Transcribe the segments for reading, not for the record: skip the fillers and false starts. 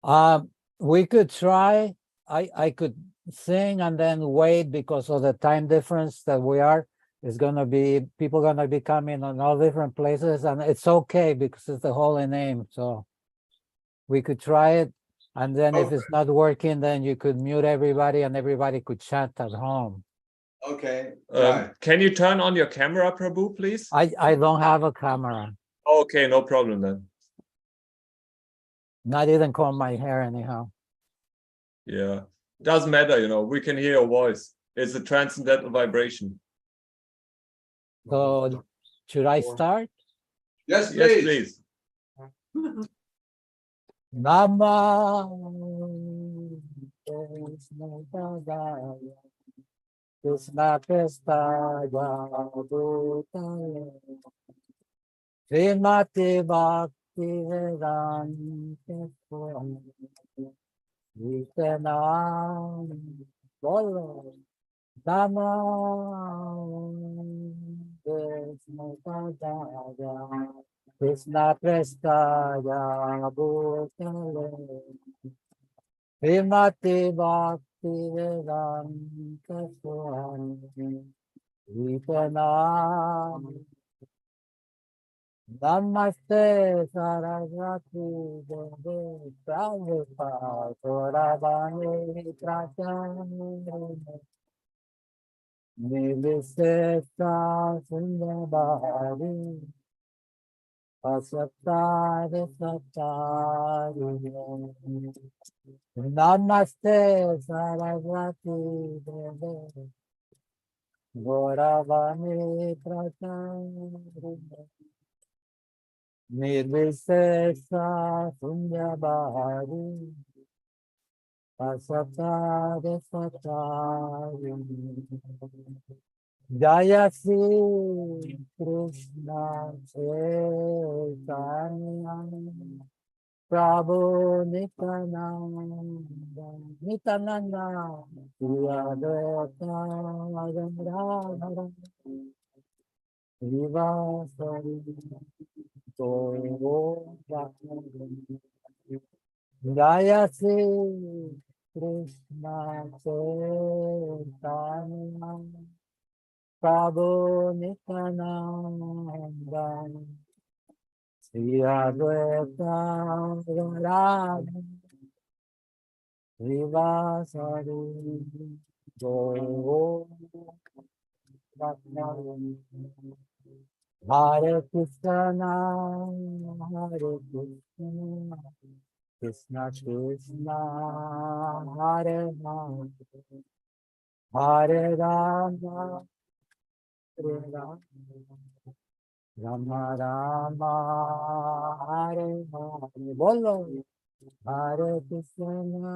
We could try. I could sing and then wait because of the time difference that we are. It's gonna be people gonna be coming on all different places, and it's okay because it's the holy name. So we could try it, and then if it's not working, then you could mute everybody, and everybody could chat at home. Okay. Can you turn on your camera, Prabhu, please? I don't have a camera. Okay, no problem then. Not even comb my hair anyhow. Yeah, doesn't matter, you know, we can hear your voice. It's a transcendental vibration. So should I start? Yes, please. Yes, please. Nama Krishna Prestaya Bhutale Srimati Bhakti Vedanta Swami Vitanam Bolo Nama Krishna Prestaya Bhutale Srimati Bhakti Vedanta Swami Vitanam Namaste Saraswati Devi Prabhupada Puravani Prachani Niviseta Sundabari Asatari Satari Namaste Saraswati Devi Puravani Prachani Nirvisesa Sunyabhari Asatari Satari Jaya Sri Krishna Chaitanya Prabhu Nityananda Nityananda Yadata Radha Vivasari Jaya Sri Krishna Chaitanya Prabhu Nityananda Sri Advaita Radha Vivasari Hare Krishna, Hare Krishna, Krishna Krishna, Hare Hare, Hare Rama, Hare Rama, Rama Rama, Hare Hare. Bolo. Hare Krishna,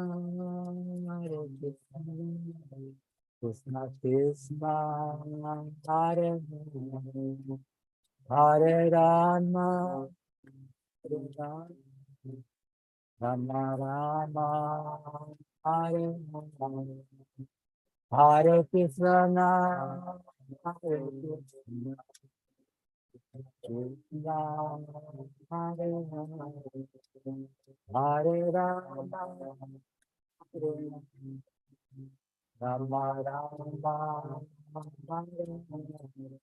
Hare Krishna, Krishna Krishna, Hare Hare. Hare Rama, Hare Rama, Rama Rama, Hare Hare, Hare Krishna, Hare Krishna, Krishna, Hare Hare, Hare Rama, Hare Rama, Rama Rama, Hare Hare.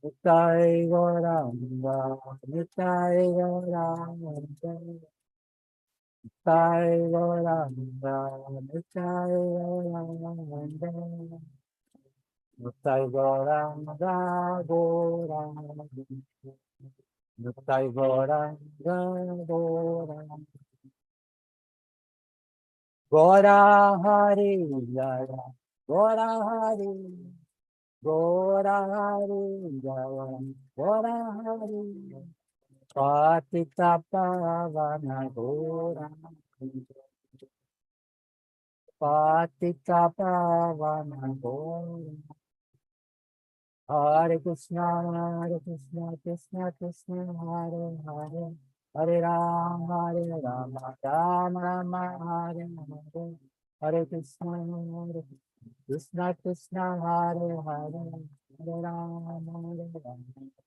Nitai Gauranga, Nitai Gauranga, Nitai Gauranga, Nitai Gauranga, Nitai Gauranga, Gauranga, Nitai Gauranga, Gauranga, Gaura Hari Jaya, Gaura Hari. Gora Hari Jaya, Gora Hari, Patita Pavana Gora, Patita Pavana Gora, Hare Krishna, Krishna Krishna, Hare Hare, Hare Rama, Rama Rama, Hare Hare, Hare Krishna, Krishna Krishna, Hare Hare, Hare Rama,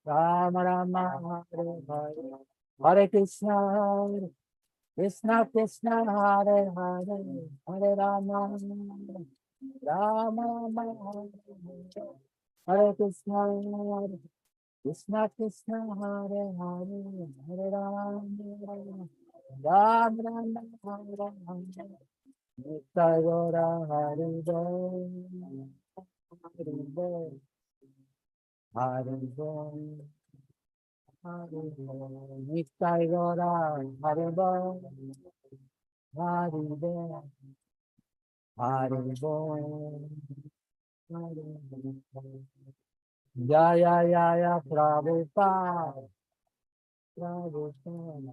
Rama Rama, Hare Hare, Hare Krishna, Krishna Krishna Hare Hare Hare Rama Rama Rama Hare Krishna Krishna Krishna Hare Hare Hare Rama Ram Ram Hare Hare Nitai Gora Hare Bol Hare Bol Hare Bol Hare Bol Nitai Gora Hare Bol Hare Bol Hare Bol Hare Bol Jaya Jaya Prabhupada Prabhupada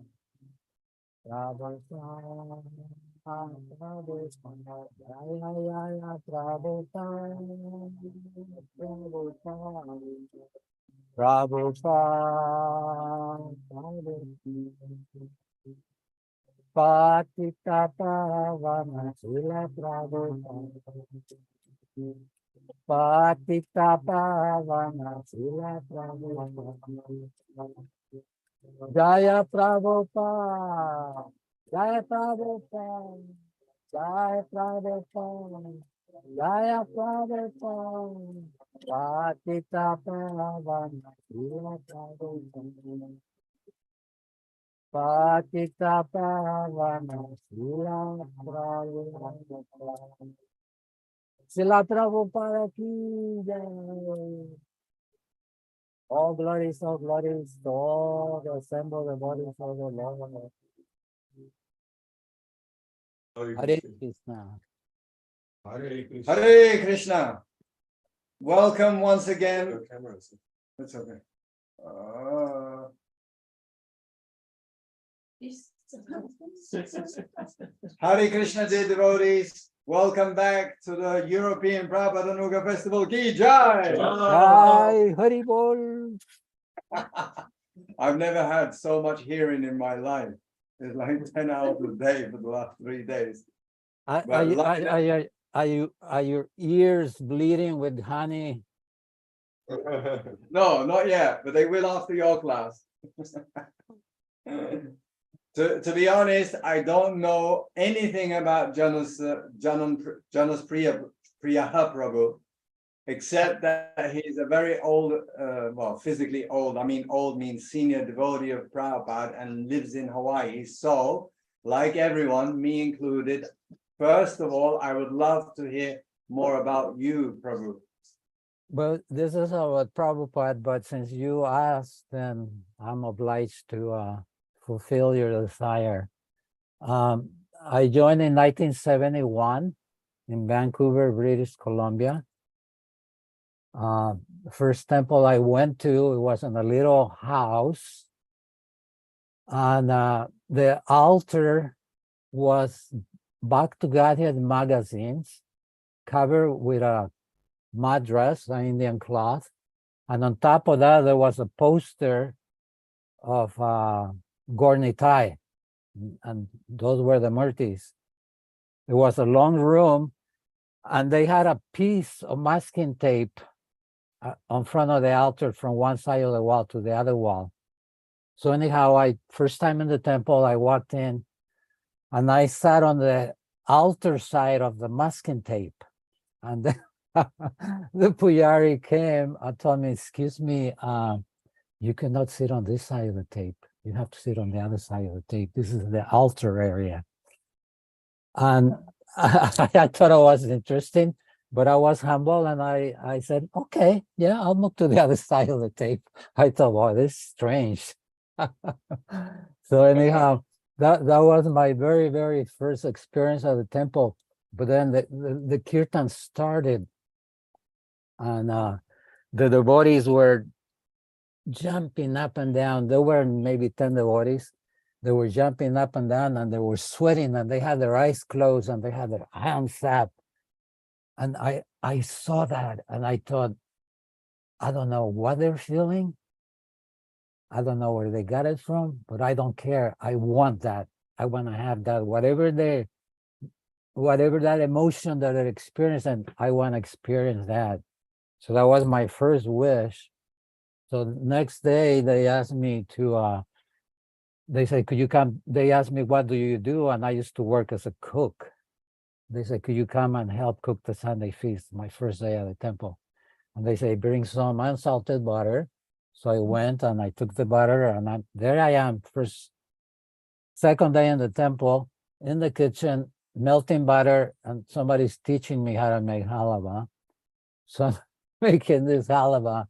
Prabhupada Prabhupada Jaya Jaya Prabhupada Prabhupada Prabhupada Patita Pavana Sila Prabhupada Patita Pavana Sila Prabhupada Jaya Prabhupada Jaya Prabhupada Jaya Prabhupada Jaya Prabhupada Patita Pavana Sila Prabhupada Patita Pavana Sila Prabhupada Sila Prabhupada ki jai. All glories to all the assembled the bodies of the Lord. Hare Krishna. Hare Krishna. Hare Krishna. Welcome once again. Your camera is- That's okay. Hare Krishna, dear devotees. Welcome back to the European Prabhupadanuga Festival. Ki Jai! Jai Hari Bol. I've never had so much hearing in my life. It's like 10 hours a day for the last 3 days. Are, But luckily- are your ears bleeding with honey? No, not yet, but they will after your class. To be honest, I don't know anything about Jnanaspriya Prabhu, except that he's a very old, well, physically old. I mean, old means senior devotee of Prabhupada and lives in Hawaii. So, like everyone, me included, first of all, I would love to hear more about you, Prabhu. Well, this is about Prabhupada, but since you asked, then I'm obliged to fulfill your desire. I joined in 1971 in Vancouver, British Columbia. The first temple I went to, it was in a little house, and the altar was Bhakti magazines covered with a madras, an Indian cloth, and on top of that there was a poster of Gornitai, and those were the Murtis. It was a long room, and they had a piece of masking tape on front of the altar from one side of the wall to the other wall. So anyhow, first time in the temple, I walked in, and I sat on the altar side of the masking tape, and then the pujari came and told me, "Excuse me, you cannot sit on this side of the tape. You have to sit on the other side of the tape. This is the altar area." And I thought it was interesting, but I was humble, and I said, "Okay, yeah, I'll move to the other side of the tape." I thought, wow, this is strange. So anyhow, that was my very, very first experience at the temple. But then the kirtan started, and the devotees were jumping up and down. There were maybe 10 devotees. They were jumping up and down, and they were sweating, and they had their eyes closed, and they had their hands up. And I saw that, and I thought, I don't know what they're feeling. I don't know where they got it from, but I don't care. I want that. I want to have that. Whatever that emotion that they're experiencing, I want to experience that. So that was my first wish. So next day they asked me to they say, could you come? They asked me, what do you do? And I used to work as a cook. They said, could you come and help cook the Sunday feast, my first day at the temple? And they say, bring some unsalted butter. So I went and I took the butter, and there I am, second day in the temple, in the kitchen, melting butter, and somebody's teaching me how to make halava. So I'm making this halava.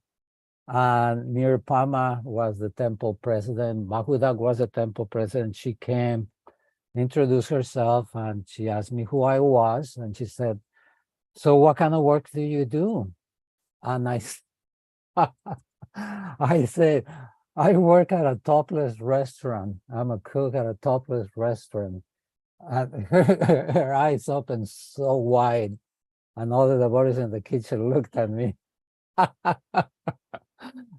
And Nirupama was the temple president. Bahudak was the temple president. She came, introduced herself, and she asked me who I was. And she said, so what kind of work do you do? And I said, I work at a topless restaurant. I'm a cook at a topless restaurant. And her eyes opened so wide, and all the devotees in the kitchen looked at me.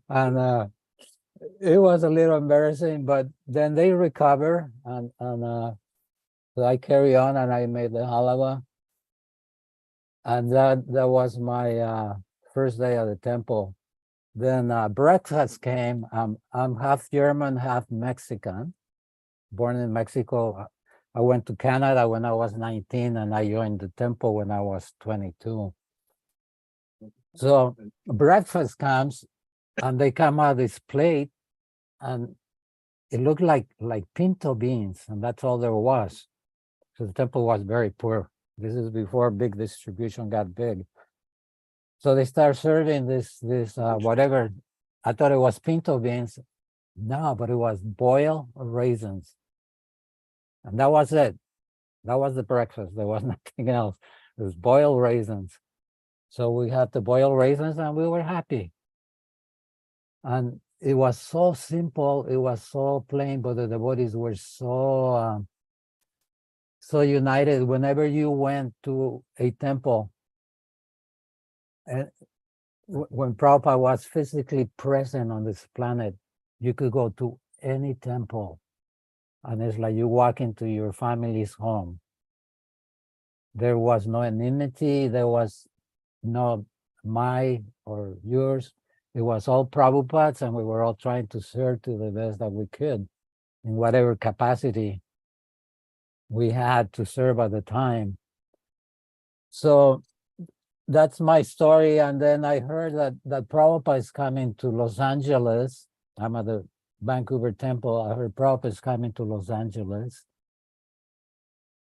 And it was a little embarrassing, but then they recover, and so I carry on, and I made the halava. And that was my first day at the temple. Then breakfast came. I'm half German, half Mexican, born in Mexico. I went to Canada when I was 19, and I joined the temple when I was 22. So breakfast comes, and they come out this plate, and it looked like pinto beans, and that's all there was. So the temple was very poor. This is before big distribution got big. So they start serving this whatever. I thought it was pinto beans. No, but it was boiled raisins. And that was it. That was the breakfast. There was nothing else. It was boiled raisins. So we had the boiled raisins, and we were happy. And it was so simple. It was so plain, but the devotees were so united. Whenever you went to a temple, and when Prabhupada was physically present on this planet, you could go to any temple, and it's like you walk into your family's home. There was no enmity. There was no my or yours. It was all Prabhupada's, and we were all trying to serve to the best that we could in whatever capacity we had to serve at the time. So that's my story. And then I heard that Prabhupada is coming to Los Angeles. I'm at the Vancouver temple. I heard Prabhupada is coming to Los Angeles.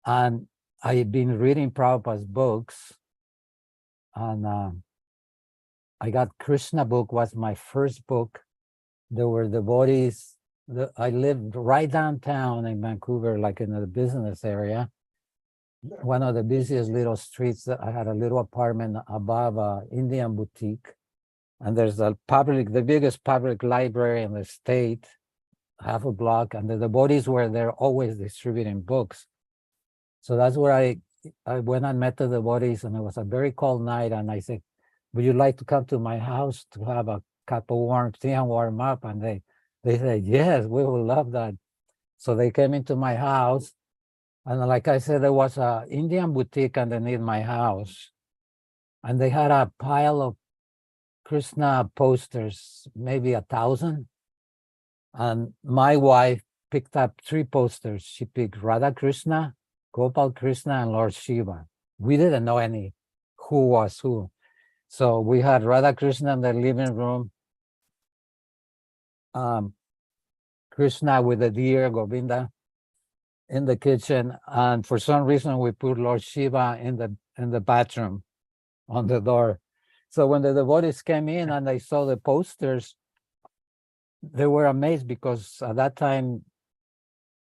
And I've been reading Prabhupada's books. And I got Krishna book, was my first book. There were devotees. I lived right downtown in Vancouver, like in the business area. One of the busiest little streets. I had a little apartment above an Indian boutique. And there's the biggest public library in the state, half a block. And the devotees were there always distributing books. So that's where I went and met the devotees, and it was a very cold night. And I said, would you like to come to my house to have a cup of warm tea and warm up? And they said, yes, we would love that. So they came into my house. And like I said, there was an Indian boutique underneath my house. And they had a pile of Krishna posters, maybe 1,000. And my wife picked up 3 posters. She picked Radha Krishna, Gopal Krishna, and Lord Shiva. We didn't know who was who. So we had Radha Krishna in the living room, Krishna with the deer, Govinda, in the kitchen, and for some reason we put Lord Shiva in the bathroom on the door. So when the devotees came in and they saw the posters, they were amazed, because at that time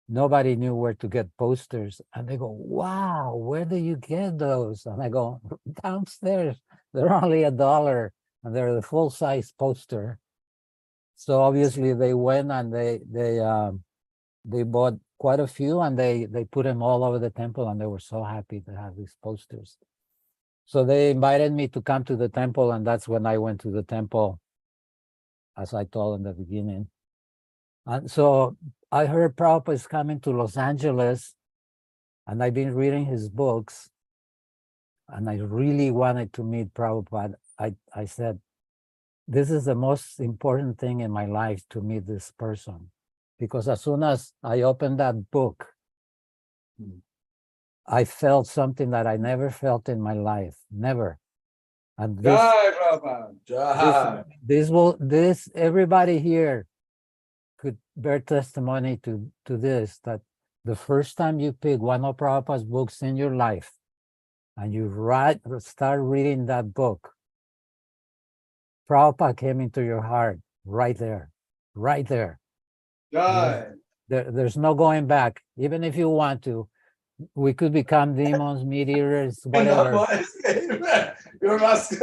nobody knew where to get posters. And they go, wow, where do you get those? And I go, downstairs. They're only $1, and they're the full-size poster. So obviously they went and they bought quite a few, and they put them all over the temple, and they were so happy to have these posters. So they invited me to come to the temple, and that's when I went to the temple, as I told in the beginning. And so I heard Prabhupada is coming to Los Angeles, and I've been reading his books, and I really wanted to meet Prabhupada. I said, this is the most important thing in my life, to meet this person. because as soon as I opened that book, Hmm. I felt something that I never felt in my life, never. And Jai Prabhupada. Jai. this everybody here could bear testimony to this, that the first time you pick one of Prabhupada's books in your life and you start reading that book, Prabhupada came into your heart right there, right there. Jai. There's no going back. Even if you want to, we could become demons, meat eaters, whatever. You must.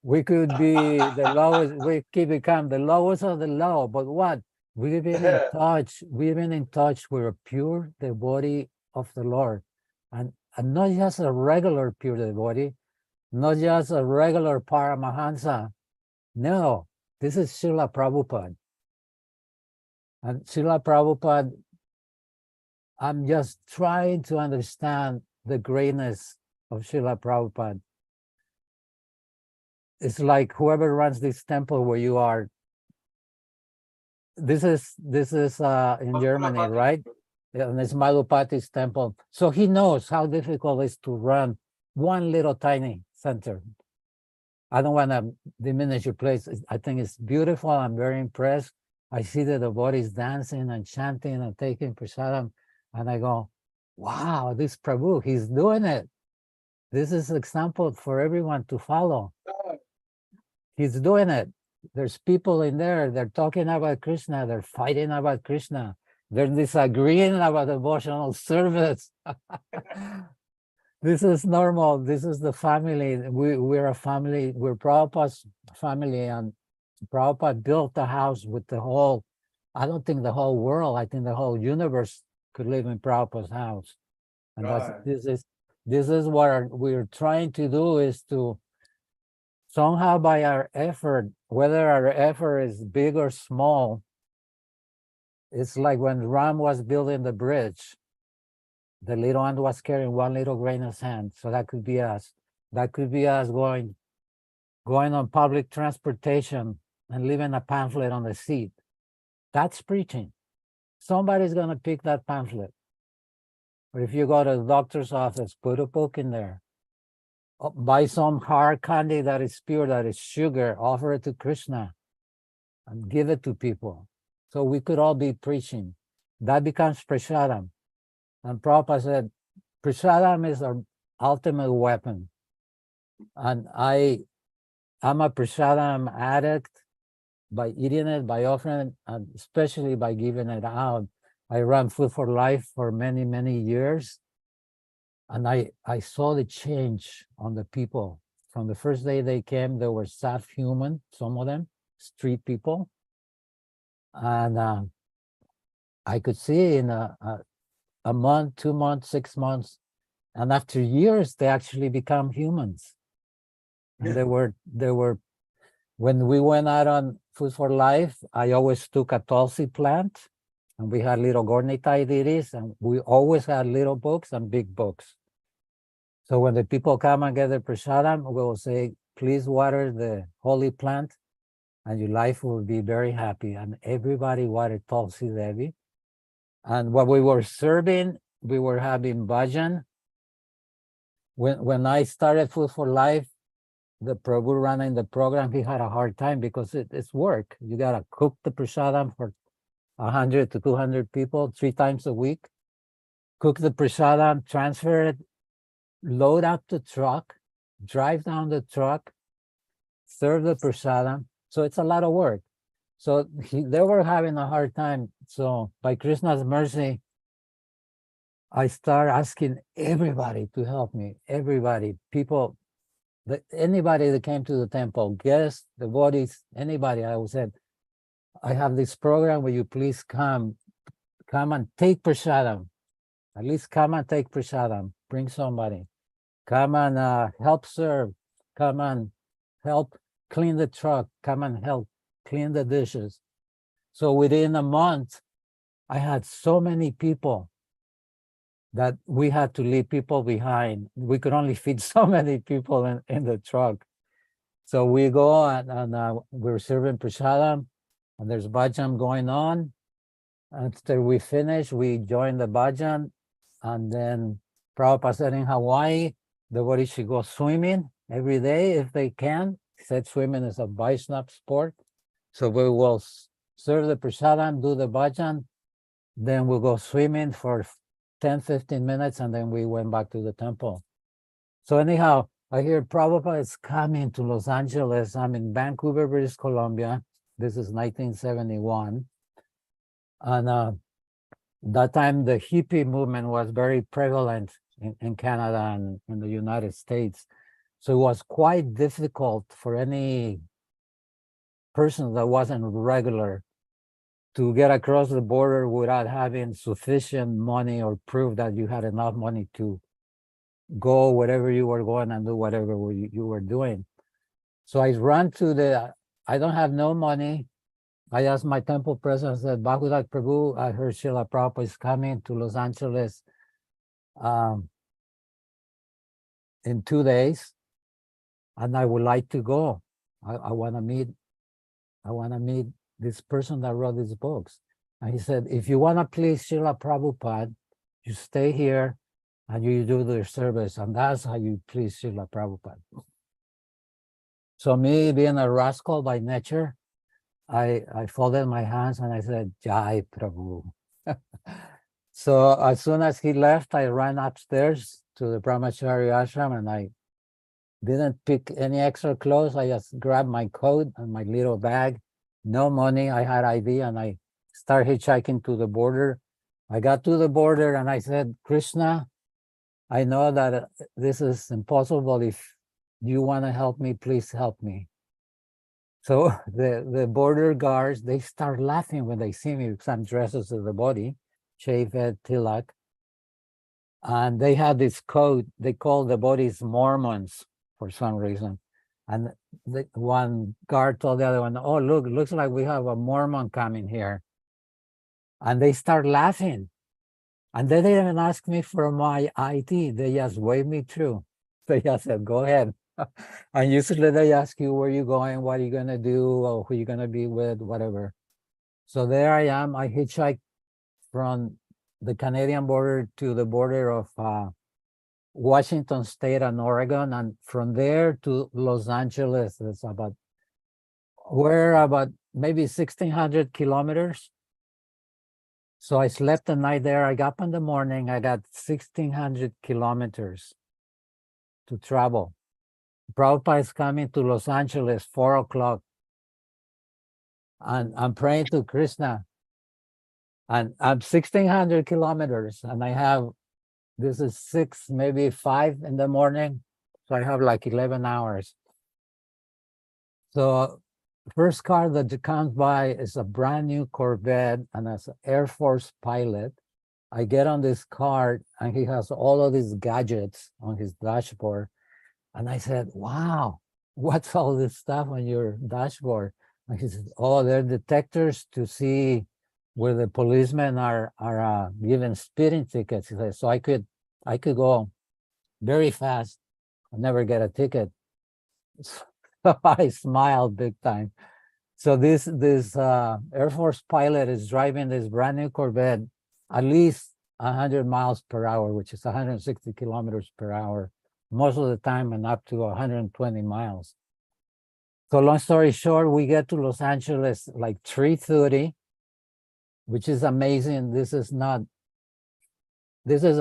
We could be the lowest, we could become the lowest of the low, but what? We've been in touch, with a pure devotee of the Lord. And not just a regular pure devotee, not just a regular Paramahansa. No, this is Srila Prabhupada. And Srila Prabhupada, I'm just trying to understand the greatness of Srila Prabhupada. It's like whoever runs this temple where you are. This is in Germany, right? And it's Madhupati's temple. So he knows how difficult it is to run one little tiny center. I don't want to diminish your place. I think it's beautiful. I'm very impressed. I see the devotees dancing and chanting and taking prasadam. And I go, wow, this Prabhu, he's doing it. This is an example for everyone to follow. He's doing it. There's people in there, they're talking about Krishna, they're fighting about Krishna, they're disagreeing about devotional service. This is normal. This is the family. We're a family. We're Prabhupada's family, and Prabhupada built the house with the whole, I don't think the whole world, I think the whole universe could live in Prabhupada's house. And Right. this is what we're trying to do, is to somehow by our effort, whether our effort is big or small, it's like when Ram was building the bridge, the little one was carrying one little grain of sand. So that could be us. That could be us going on public transportation and leaving a pamphlet on the seat. That's preaching. Somebody's going to pick that pamphlet. Or if you go to the doctor's office, put a book in there. Buy some hard candy that is pure, that is sugar, offer it to Krishna and give it to people. So we could all be preaching. That becomes prasadam. And Prabhupada said, prasadam is our ultimate weapon. And I'm a prasadam addict by eating it, by offering it, and especially by giving it out. I ran Food for Life for many, many years. And I saw the change on the people. From the first day they came, they were half-human, some of them, street people. And I could see in a month, 2 months, 6 months, and after years, they actually become humans. And they were, when we went out on Food for Life, I always took a Tulsi plant, and we had little Gornitai deities, and we always had little books and big books. So when the people come and get the prasadam, we will say, please water the holy plant, and your life will be very happy. And everybody watered Tulsi Devi. And what we were serving, we were having bhajan. When I started Food for Life, the Prabhu running the program, he had a hard time because it's work. You gotta cook the prasadam for 100 to 200 people 3 times a week, cook the prasadam, transfer it, load up the truck, drive down the truck, serve the prasadam. So it's a lot of work. So they were having a hard time. So by Krishna's mercy, I started asking everybody to help me. Everybody, people, anybody that came to the temple, guests, devotees, anybody. I said, I have this program. Will you please come and take prasadam? At least come and take prasadam. Bring somebody. Come and help serve. Come and help clean the truck. Come and help clean the dishes. So within a month, I had so many people that we had to leave people behind. We could only feed so many people in the truck. So we go and we're serving prasadam. and there's bhajan going on. After we finish, we join the bhajan, and then Prabhupada said in Hawaii, the devotees should go swimming every day if they can. He said swimming is a Vaishnava sport. So we will serve the prasadam, do the bhajan, then we'll go swimming for 10, 15 minutes, and then we went back to the temple. So anyhow, I hear Prabhupada is coming to Los Angeles. I'm in Vancouver, British Columbia. This is 1971. And that time the hippie movement was very prevalent in Canada and in the United States. So it was quite difficult for any person that wasn't regular to get across the border without having sufficient money or proof that you had enough money to go wherever you were going and do whatever you were doing. So I ran to I don't have no money. I asked my temple president, I said, Bhagavad Prabhu, I heard Srila Prabhupada is coming to Los Angeles in 2 days, and I would like to go. I want to meet this person that wrote these books. And he said, if you want to please Srila Prabhupada, you stay here and you do their service, and that's how you please Srila Prabhupada. So me being a rascal by nature, I folded my hands and I said, Jai Prabhu. So as soon as he left, I ran upstairs to the Brahmachari ashram, and I didn't pick any extra clothes. I just grabbed my coat and my little bag, no money. I had ID, and I started hitchhiking to the border. I got to the border and I said, Krishna, I know that this is impossible. If you want to help me, please help me. So the border guards, they start laughing when they see me because I'm dressed as the body, shaved head, tilak. And they had this code, they call the bodies Mormons for some reason. And one guard told the other one, oh, look, looks like we have a Mormon coming here. And they start laughing. And they didn't even ask me for my ID. They just waved me through. They just said, go ahead. And usually they ask you, where you going, what are you going to do, or who you going to be with, whatever. So there I am. I hitchhiked from the Canadian border to the border of Washington State and Oregon. And from there to Los Angeles, it's we're about maybe 1,600 kilometers. So I slept the night there. I got up in the morning. I got 1,600 kilometers to travel. Prabhupada is coming to Los Angeles, 4 o'clock. And I'm praying to Krishna. And I'm 1,600 kilometers. And I have, this is 6, maybe 5 in the morning. So I have like 11 hours. So first car that comes by is a brand new Corvette, and as an Air Force pilot, I get on this car and he has all of these gadgets on his dashboard. And I said, wow, what's all this stuff on your dashboard? And he said, oh, they're detectors to see where the policemen are given speeding tickets. He said, so I could go very fast and never get a ticket. So I smiled big time. So this Air Force pilot is driving this brand new Corvette at least 100 miles per hour, which is 160 kilometers per hour, most of the time, and up to 120 miles. So long story short, we get to Los Angeles like 3:30, which is amazing. This is a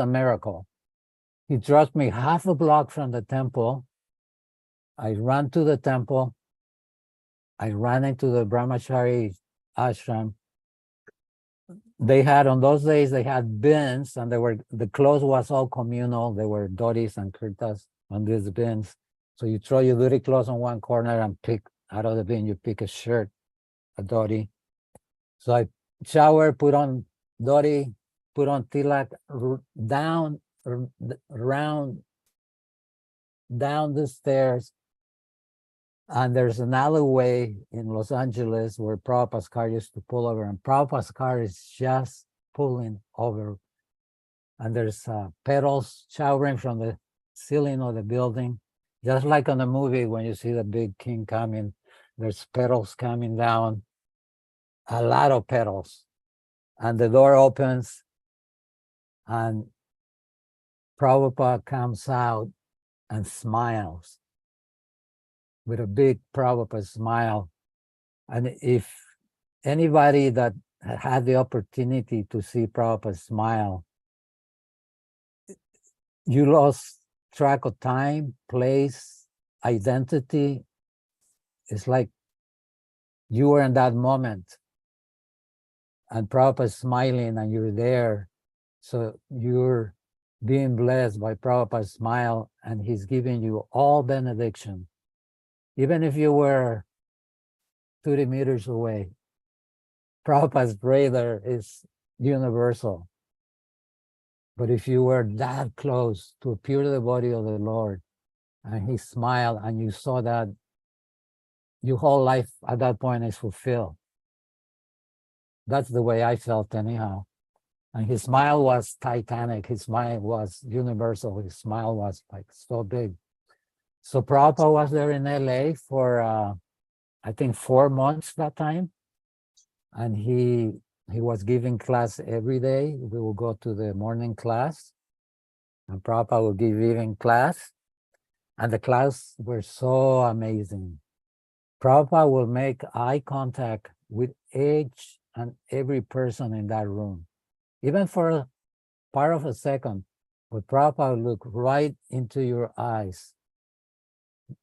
miracle. He drops me half a block from the temple. I run to the temple. I ran into the Brahmachari ashram. They had, on those days, they had bins, and the clothes was all communal. There were dhotis and kurtas on these bins. So you throw your dirty clothes on one corner and pick out of the bin, you pick a shirt, a dhoti. So I shower, put on dhoti, put on tilak, down the stairs. And there's an alleyway in Los Angeles where Prabhupada's car used to pull over, and Prabhupada's car is just pulling over. And there's petals showering from the ceiling of the building, just like on the movie when you see the big king coming, there's petals coming down. a lot of petals. And the door opens and Prabhupada comes out and smiles with a big Prabhupada smile. And if anybody that had the opportunity to see Prabhupada smile, you lost track of time, place, identity. It's like you were in that moment and Prabhupada smiling and you're there. So you're being blessed by Prabhupada's smile and he's giving you all benediction. Even if you were 30 meters away, Prabhupada's prayer is universal. But if you were that close to a pure devotee of the Lord and he smiled and you saw that, your whole life at that point is fulfilled. That's the way I felt anyhow. And his smile was titanic. His smile was universal. His smile was like so big. So Prabhupada was there in LA for, I think 4 months that time. And he was giving class every day. We will go to the morning class and Prabhupada will give evening class. And the class were so amazing. Prabhupada will make eye contact with each and every person in that room. Even for a part of a second, but Prabhupada will look right into your eyes.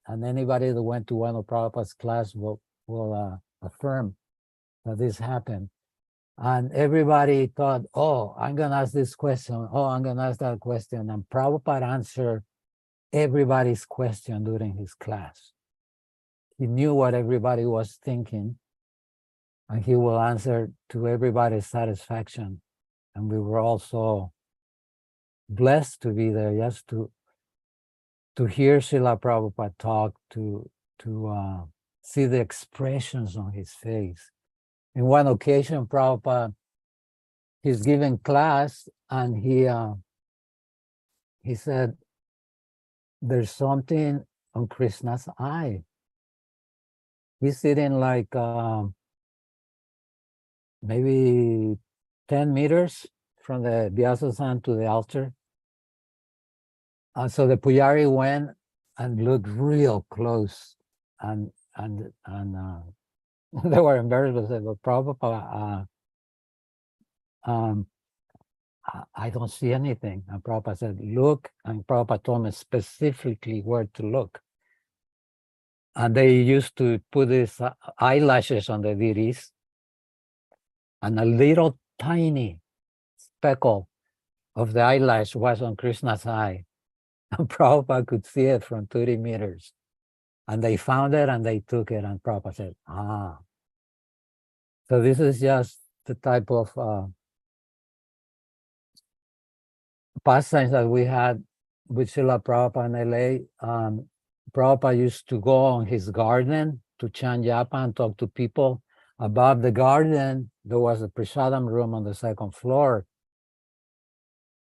And anybody that went to one of Prabhupada's class will affirm that this happened. And everybody thought, oh, I'm going to ask this question. Oh, I'm going to ask that question. And Prabhupada answered everybody's question during his class. He knew what everybody was thinking, and he will answer to everybody's satisfaction. And we were also blessed to be there, just to hear Srila Prabhupada talk, to see the expressions on his face. In one occasion, Prabhupada, he's giving class, and he said, there's something on Krishna's eye. He's sitting like maybe 10 meters from the Vyasa-san to the altar. And so the Pujari went and looked real close, and they were embarrassed to say, but Prabhupada, I don't see anything. And Prabhupada said, look, and Prabhupada told me specifically where to look. And they used to put these eyelashes on the deities, and a little tiny speckle of the eyelash was on Krishna's eye. And Prabhupada could see it from 30 meters. And they found it and they took it, and Prabhupada said, ah. So this is just the type of pastimes that we had with Srila Prabhupada in LA. Prabhupada used to go on his garden to chant japa and talk to people. Above the garden, there was a prasadam room on the second floor.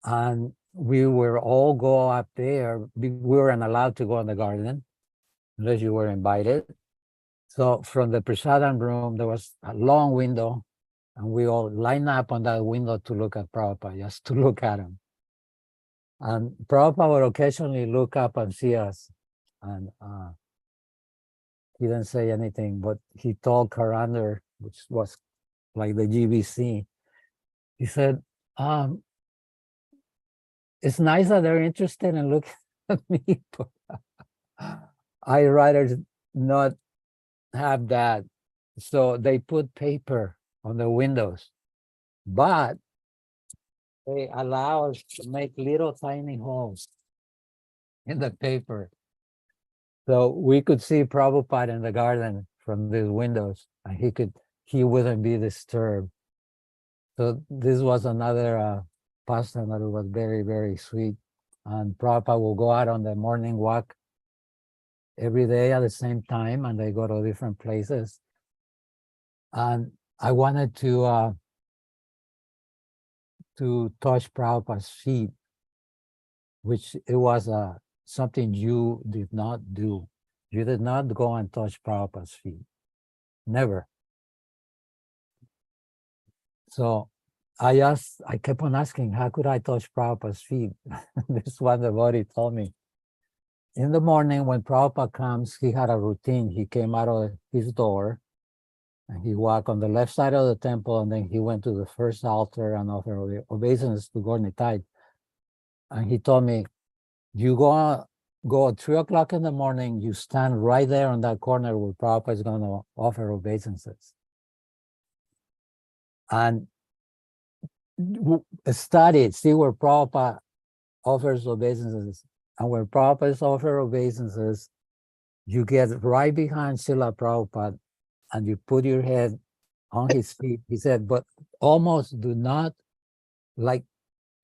And we were all go up there. We weren't allowed to go in the garden unless you were invited. So from the prasadam room, there was a long window, and we all line up on that window to look at Prabhupada, just to look at him. And Prabhupada would occasionally look up and see us. And he didn't say anything, but he told Karander, which was like the GBC, he said, it's nice that they're interested in looking at me, but I'd rather not have that. So they put paper on the windows, but they allow us to make little tiny holes in the paper. So we could see Prabhupada in the garden from these windows, and he wouldn't be disturbed. So this was another pastime that was very, very sweet. And Prabhupada will go out on the morning walk every day at the same time, and they go to different places. And I wanted to touch Prabhupada's feet, which it was something you did not do. You did not go and touch Prabhupada's feet. Never. So I kept on asking, how could I touch Prabhupada's feet? This one devotee told me. In the morning when Prabhupada comes, he had a routine. He came out of his door and he walked on the left side of the temple, and then he went to the first altar and offered obeisance to Gornitai. And he told me, you go at 3 o'clock in the morning, you stand right there on that corner where Prabhupada is going to offer obeisances. And see where Prabhupada offers obeisances. And when Prabhupada offers obeisances, you get right behind Srila Prabhupada and you put your head on his feet. He said, but almost do not, like,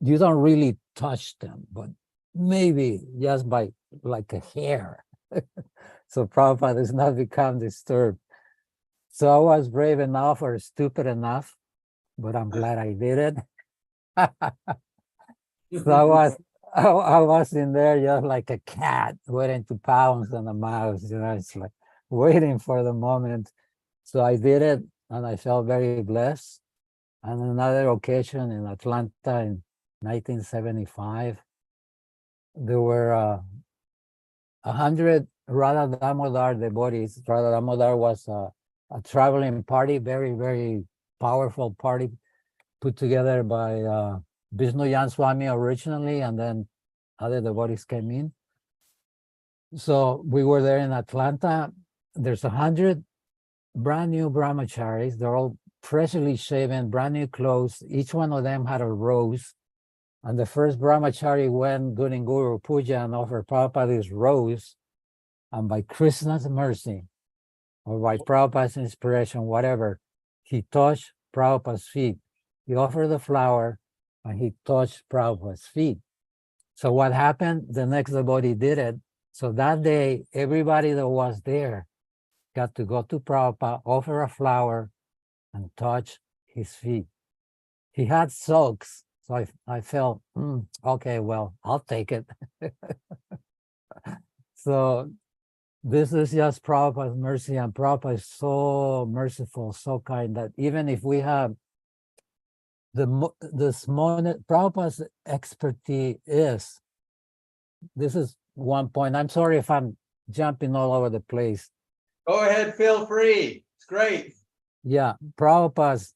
you don't really touch them, but maybe just by like a hair. So Prabhupada does not become disturbed. So I was brave enough or stupid enough, but I'm glad I did it. So I was in there just like a cat waiting to pounce on a mouse, it's like waiting for the moment. So I did it and I felt very blessed. And another occasion in Atlanta in 1975, there were 100 Radha Damodar devotees. Radha Damodar was a traveling party, very, very powerful party put together by Vishnu Jan Swami originally, and then other devotees came in. So we were there in Atlanta. There's 100 brand new brahmacharis. They're all freshly shaven, brand new clothes. Each one of them had a rose. And the first brahmachari went during Guru Puja and offered Prabhupada his rose. And by Krishna's mercy, or by Prabhupada's inspiration, whatever, he touched Prabhupada's feet. He offered the flower and he touched Prabhupada's feet. So what happened? The next devotee did it. So that day, everybody that was there got to go to Prabhupada, offer a flower, and touch his feet. He had socks, so I felt, okay, well, I'll take it. So this is just Prabhupada's mercy, and Prabhupada is so merciful, so kind, that even if we have Prabhupada's expertise is, this is one point. I'm sorry if I'm jumping all over the place. Go ahead, feel free. It's great. Yeah, Prabhupada's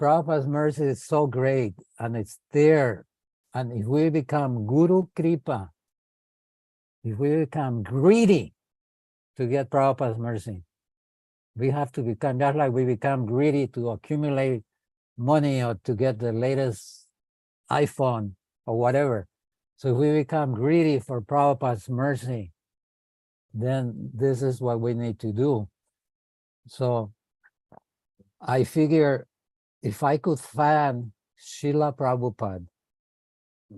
mercy is so great, and it's there. And if we become Guru Kripa, if we become greedy to get Prabhupada's mercy, we have to become, just like we become greedy to accumulate money or to get the latest iPhone or whatever. So if we become greedy for Prabhupada's mercy, then this is what we need to do. So I figure if I could fan Srila Prabhupada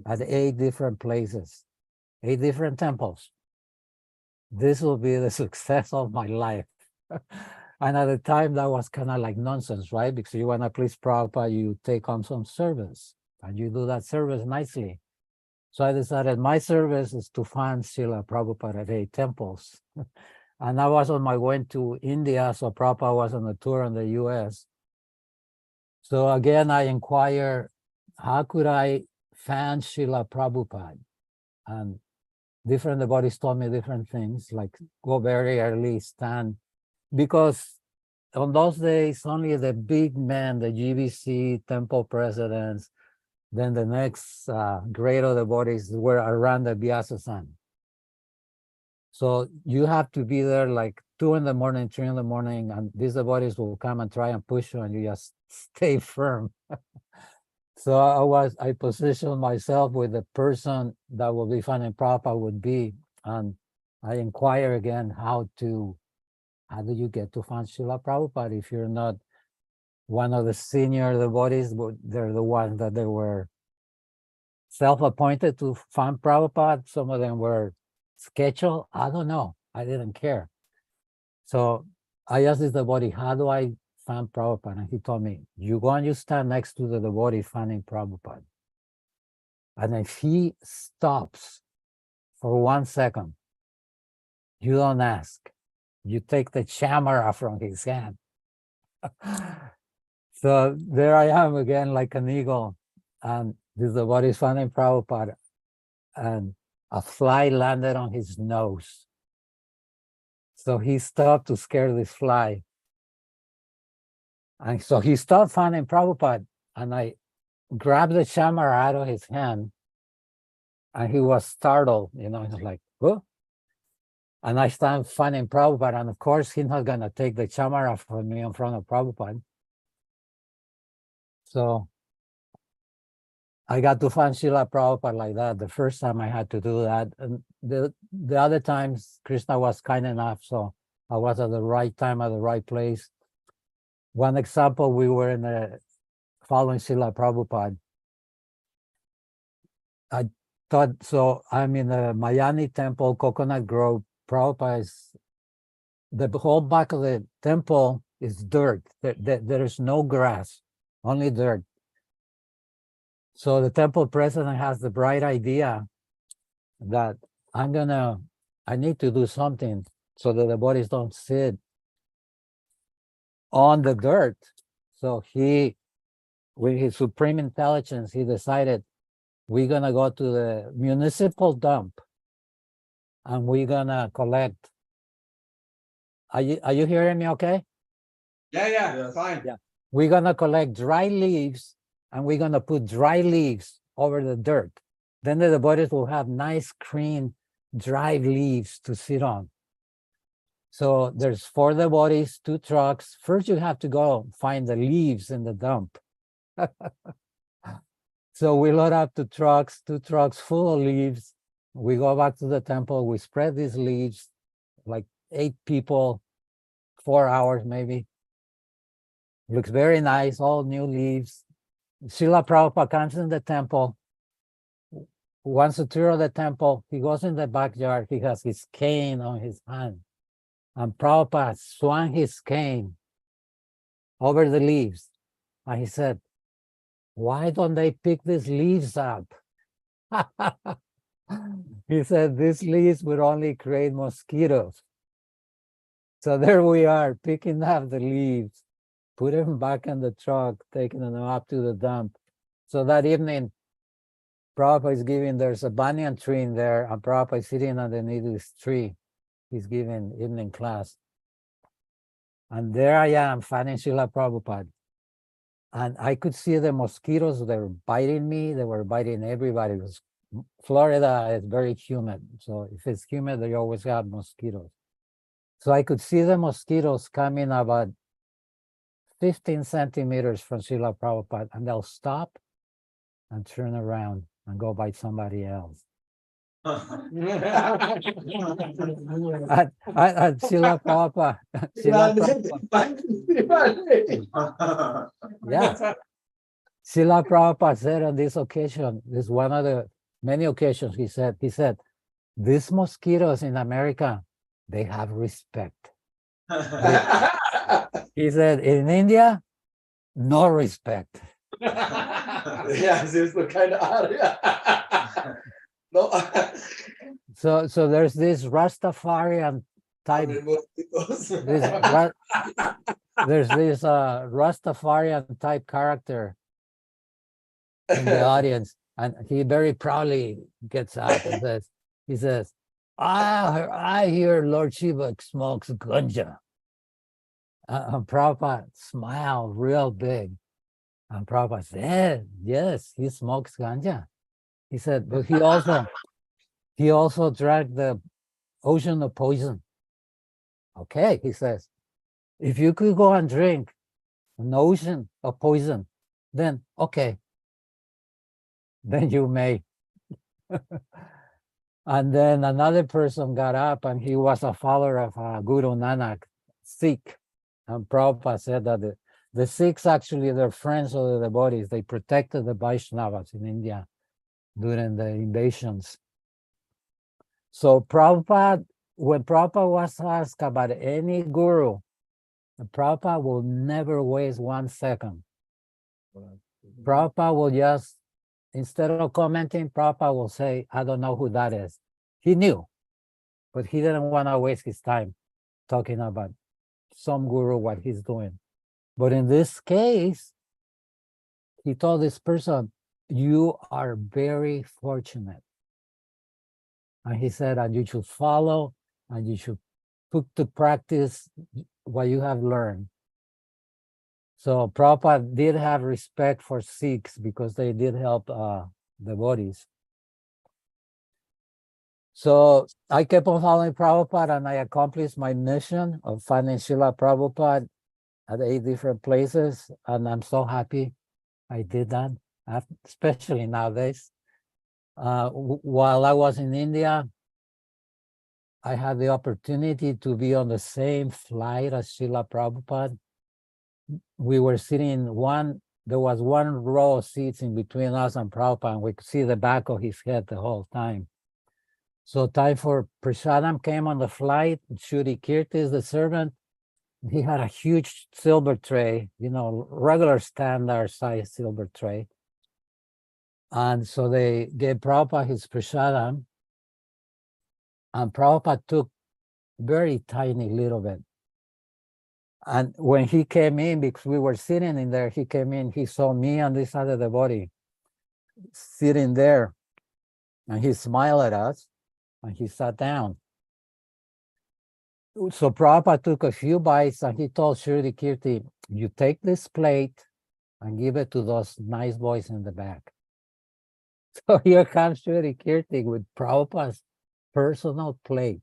at 8 different places, 8 different temples, this will be the success of my life. And at the time, that was kind of like nonsense, right? Because you want to please Prabhupada, you take on some service, and you do that service nicely. So I decided my service is to find Srila Prabhupada at 8 temples. And I was on my way to India, so Prabhupada was on a tour in the US. So again, I inquire, how could I fan Srila Prabhupada? And different devotees told me different things, like go very early, stand. Because on those days, only the big men, the GBC temple presidents, then the next grade of devotees were around the Vyasa-san. So you have to be there like 2 in the morning, 3 in the morning, and these devotees will come and try and push you, and you just stay firm. So I positioned myself with the person that will be finding Prabhupada would be, and I inquire again how do you get to find Srila Prabhupada if you're not one of the senior devotees? They're the ones that they were self-appointed to find Prabhupada. Some of them were scheduled. I don't know. I didn't care. So I asked this devotee, how do I find Prabhupada? And he told me, you go and you stand next to the devotee finding Prabhupada. And if he stops for 1 second, you don't ask. You take the camera from his hand. So there I am again, like an eagle, and this is the body finding Prabhupada, and a fly landed on his nose. So he stopped to scare this fly. And so he stopped finding Prabhupada, and I grabbed the camera out of his hand, and he was startled, he was like, "Whoa." And I started finding Prabhupada, and of course, he's not going to take the camera from me in front of Prabhupada. So I got to find Srila Prabhupada like that. The first time I had to do that. And the other times, Krishna was kind enough, so I was at the right time, at the right place. One example, we were in the following Srila Prabhupada. I thought, so I'm in the Mayani temple, Coconut Grove. Prabhupada is, the whole back of the temple is dirt. There is no grass, only dirt. So the temple president has the bright idea that I need to do something so that the bodies don't sit on the dirt. So with his supreme intelligence, he decided we're gonna go to the municipal dump and we're gonna collect. Are you hearing me okay? Yeah, Yes. fine. Yeah. We're gonna collect dry leaves and we're gonna put dry leaves over the dirt. Then the bodies will have nice green dry leaves to sit on. So there's 4 bodies, 2 trucks. First you have to go find the leaves in the dump. So we load up 2 trucks full of leaves. We go back to the temple, we spread these leaves, like 8 people, 4 hours maybe. Looks very nice, all new leaves. Srila Prabhupada comes in the temple, wants to tour the temple. He goes in the backyard, he has his cane on his hand. And Prabhupada swung his cane over the leaves. And he said, "Why don't they pick these leaves up?" He said, "These leaves would only create mosquitoes." So there we are, picking up the leaves, putting them back in the truck, taking them up to the dump. So that evening, Prabhupada is giving, there's a banyan tree in there, and Prabhupada is sitting underneath this tree. He's giving evening class. And there I am, finding Srila Prabhupada. And I could see the mosquitoes, they were biting me, they were biting everybody. It was, Florida is very humid. So if it's humid, they always have mosquitoes. So I could see the mosquitoes coming about 15 centimeters from Srila Prabhupada, and they'll stop and turn around and go bite somebody else. And Srila Prabhupada, yeah. Srila Prabhupada said on this occasion, this one of the many occasions, he said, these mosquitoes in America, they have respect. He said, in India, no respect. Ja, sie ist so keine Ahnung. No. So there's this Rastafarian type, there's this Rastafarian type character in the audience, and he very proudly gets up and says, I hear Lord Shiva smokes ganja. And Prabhupada smiled real big. And Prabhupada said, yes, he smokes ganja. He said, but he also drank the ocean of poison. Okay, he says, if you could go and drink an ocean of poison, then okay, then you may. And then another person got up, and he was a follower of Guru Nanak, Sikh. And Prabhupada said that the Sikhs, actually, they're friends of the devotees. They protected the Vaishnavas in India during the invasions. So Prabhupada, when Prabhupada was asked about any guru, Prabhupada will never waste 1 second. Prabhupada will just, instead of commenting, Prabhupada will say, I don't know who that is. He knew, but he didn't want to waste his time talking about some guru, what he's doing. But in this case, he told this person, you are very fortunate. And he said, and you should follow and you should put to practice what you have learned. So Prabhupada did have respect for Sikhs because they did help devotees. So I kept on following Prabhupada and I accomplished my mission of finding Srila Prabhupada at 8 different places. And I'm so happy I did that, especially nowadays. While I was in India, I had the opportunity to be on the same flight as Srila Prabhupada. We were sitting in there was one row of seats in between us and Prabhupada, and we could see the back of his head the whole time. So time for Prasadam came on the flight. Shuri Kirtis, the servant, he had a huge silver tray, regular standard size silver tray. And so they gave Prabhupada his Prasadam, and Prabhupada took very tiny little bit. And when he came in, because we were sitting in there, he came in, he saw me on this side of the body sitting there, and he smiled at us, and he sat down. So Prabhupada took a few bites, and he told Shri Kirti, you take this plate and give it to those nice boys in the back. So here comes Shri Kirti with Prabhupada's personal plate.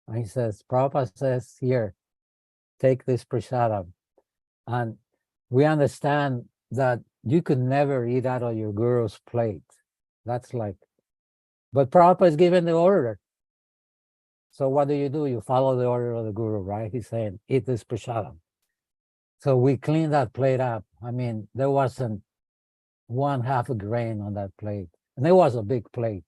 And he says, Prabhupada says, here, take this prasadam. And we understand that you could never eat out of your guru's plate. That's like, but Prabhupada is giving the order. So what do? You follow the order of the guru, right? He's saying, eat this prasadam. So we cleaned that plate up. I mean, there wasn't 1/2 a grain on that plate. And it was a big plate.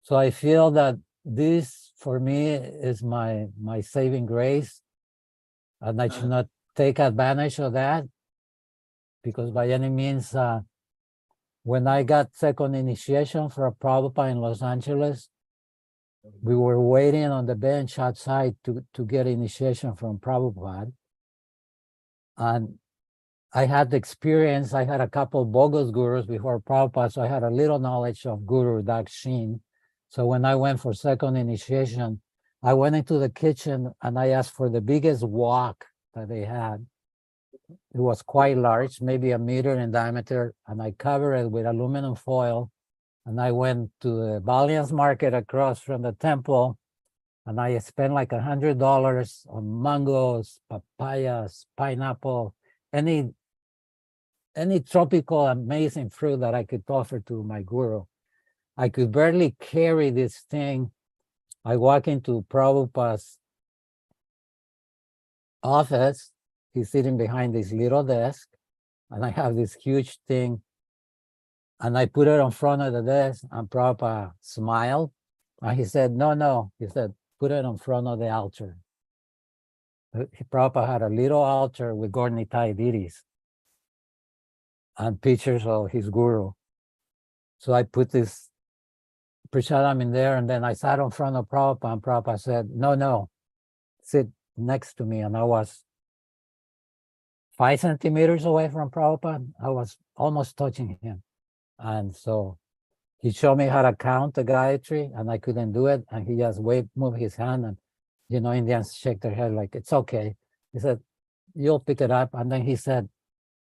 So I feel that this, for me, is my saving grace. And I should not take advantage of that, because by any means, when I got second initiation for Prabhupada in Los Angeles, we were waiting on the bench outside to get initiation from Prabhupada. And I had the experience, I had a couple bogus gurus before Prabhupada, so I had a little knowledge of Guru Dakshin. So when I went for second initiation, I went into the kitchen and I asked for the biggest wok that they had. It was quite large, maybe 1 meter in diameter, and I covered it with aluminum foil. And I went to the Valiance market across from the temple, and I spent like $100 on mangoes, papayas, pineapple, any tropical amazing fruit that I could offer to my guru. I could barely carry this thing. I walk into Prabhupada's office. He's sitting behind this little desk, and I have this huge thing, and I put it in front of the desk, and Prabhupada smiled, and he said, no. He said, put it in front of the altar. Prabhupada had a little altar with Gornitai deities and pictures of his guru. So I put this prasadam in there, and then I sat in front of Prabhupada, and Prabhupada said, no, sit next to me. And I was 5 centimeters away from Prabhupada. I was almost touching him. And so he showed me how to count the Gayatri, and I couldn't do it. And he just moved his hand, and Indians shake their head like, it's okay. He said, you'll pick it up. And then he said,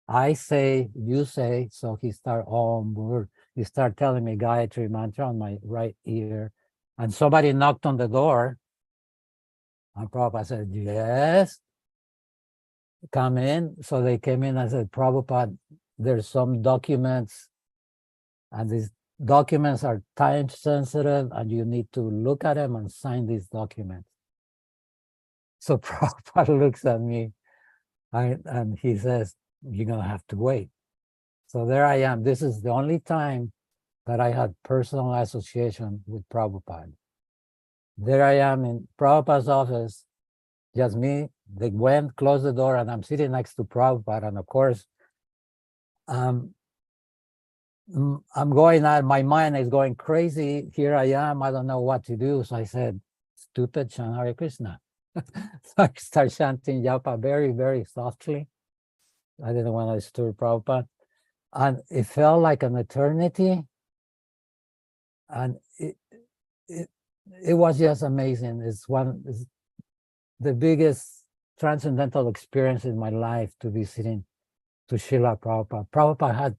I say, you say. So he started, he started telling me Gayatri mantra on my right ear. And somebody knocked on the door. And Prabhupada said, yes, come in. So they came in and said, Prabhupada, there's some documents, and these documents are time sensitive, and you need to look at them and sign these documents. So Prabhupada looks at me, and he says, you're going to have to wait. So there I am. This is the only time that I had personal association with Prabhupada. There I am in Prabhupada's office, just me. They went, closed the door, and I'm sitting next to Prabhupada. And of course, I'm going out, my mind is going crazy. Here I am, I don't know what to do. So I said, stupid, chant Hare Krishna. So I start chanting Japa very, very softly. I didn't want to disturb Prabhupada. And it felt like an eternity. And it was just amazing. It's the biggest transcendental experience in my life to be sitting to Srila Prabhupada. Prabhupada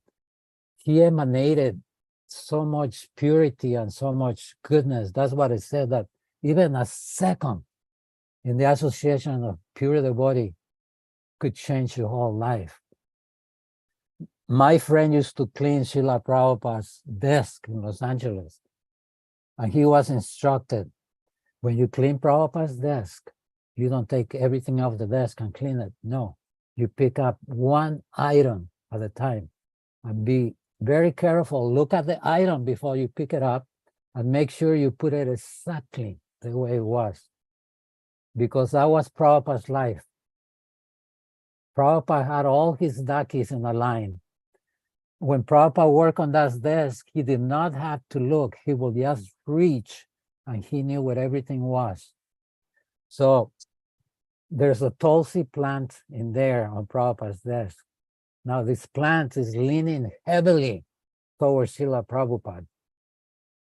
he emanated so much purity and so much goodness. That's what it said, that even a second in the association of pure devotee could change your whole life. My friend used to clean Srila Prabhupada's desk in Los Angeles. And he was instructed, when you clean Prabhupada's desk, you don't take everything off the desk and clean it. No, you pick up one item at a time and be very careful. Look at the item before you pick it up and make sure you put it exactly the way it was. Because that was Prabhupada's life. Prabhupada had all his dakis in a line. When Prabhupada worked on that desk, he did not have to look. He would just reach and he knew what everything was. So there's a Tulsi plant in there on Prabhupada's desk. Now this plant is leaning heavily towards Srila Prabhupada,